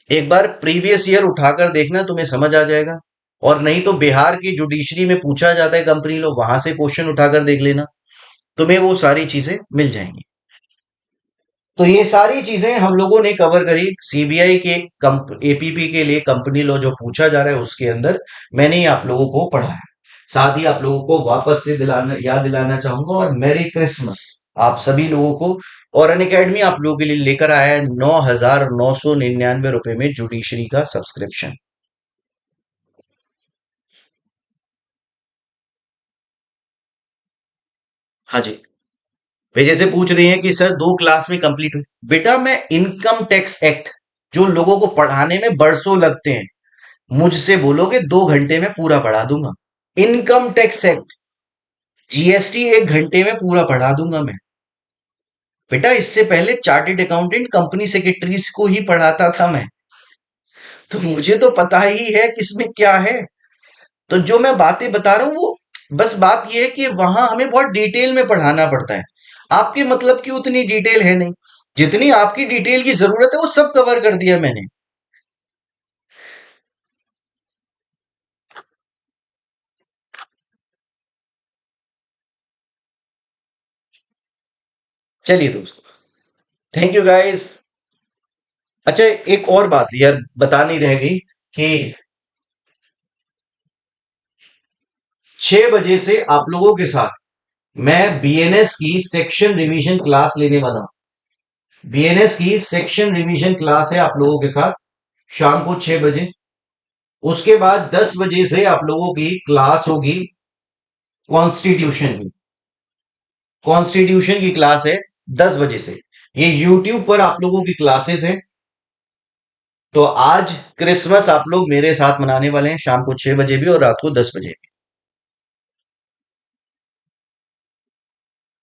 एक बार प्रीवियस ईयर उठाकर देखना, तुम्हें समझ आ जाएगा। और नहीं तो बिहार की जुडिशरी में पूछा जाता है कंपनी लो, वहां से क्वेश्चन उठाकर देख लेना, तुम्हें वो सारी चीजें मिल जाएंगी। तो ये सारी चीजें हम लोगों ने कवर करी सीबीआई के एपीपी के लिए कंपनी लॉ जो पूछा जा रहा है उसके अंदर मैंने ही आप लोगों को पढ़ा है। साथ ही आप लोगों को वापस से दिलाना याद दिलाना चाहूंगा, और मेरी क्रिसमस आप सभी लोगों को। और अन अकेडमी आप लोगों के लिए लेकर आया है 9,999 रुपए में जुडिशरी का सब्सक्रिप्शन। हाँ जी। वे जैसे पूछ रही हैं कि सर 2 क्लास में कंप्लीट हुई, बेटा मैं इनकम टैक्स एक्ट जो लोगों को पढ़ाने में बरसों लगते हैं, मुझसे बोलोगे 2 घंटे में पूरा पढ़ा दूंगा। इनकम टैक्स एक्ट, जीएसटी 1 घंटे में पूरा पढ़ा दूंगा मैं। बेटा इससे पहले चार्टेड अकाउंटेंट कंपनी सेक्रेटरीज को ही पढ़ाता था मैं, तो मुझे तो पता ही है किसमें क्या है। तो जो मैं बातें बता रहा हूं वो बस बात यह है कि वहां हमें बहुत डिटेल में पढ़ाना पड़ता है। आपके मतलब की उतनी डिटेल है नहीं, जितनी आपकी डिटेल की जरूरत है वो सब कवर कर दिया मैंने। चलिए दोस्तों, थैंक यू गाइस। अच्छा एक और बात यार बतानी रह गई कि 6 बजे से आप लोगों के साथ मैं बीएनएस की सेक्शन रिवीजन क्लास लेने वाला हूं। बीएनएस की सेक्शन रिवीजन क्लास है आप लोगों के साथ शाम को 6 बजे। उसके बाद 10 बजे से आप लोगों की क्लास होगी कॉन्स्टिट्यूशन की। कॉन्स्टिट्यूशन की क्लास है 10 बजे से। ये यूट्यूब पर आप लोगों की क्लासेस है। तो आज क्रिसमस आप लोग मेरे साथ मनाने वाले हैं शाम को 6 बजे भी और रात को 10 बजे भी।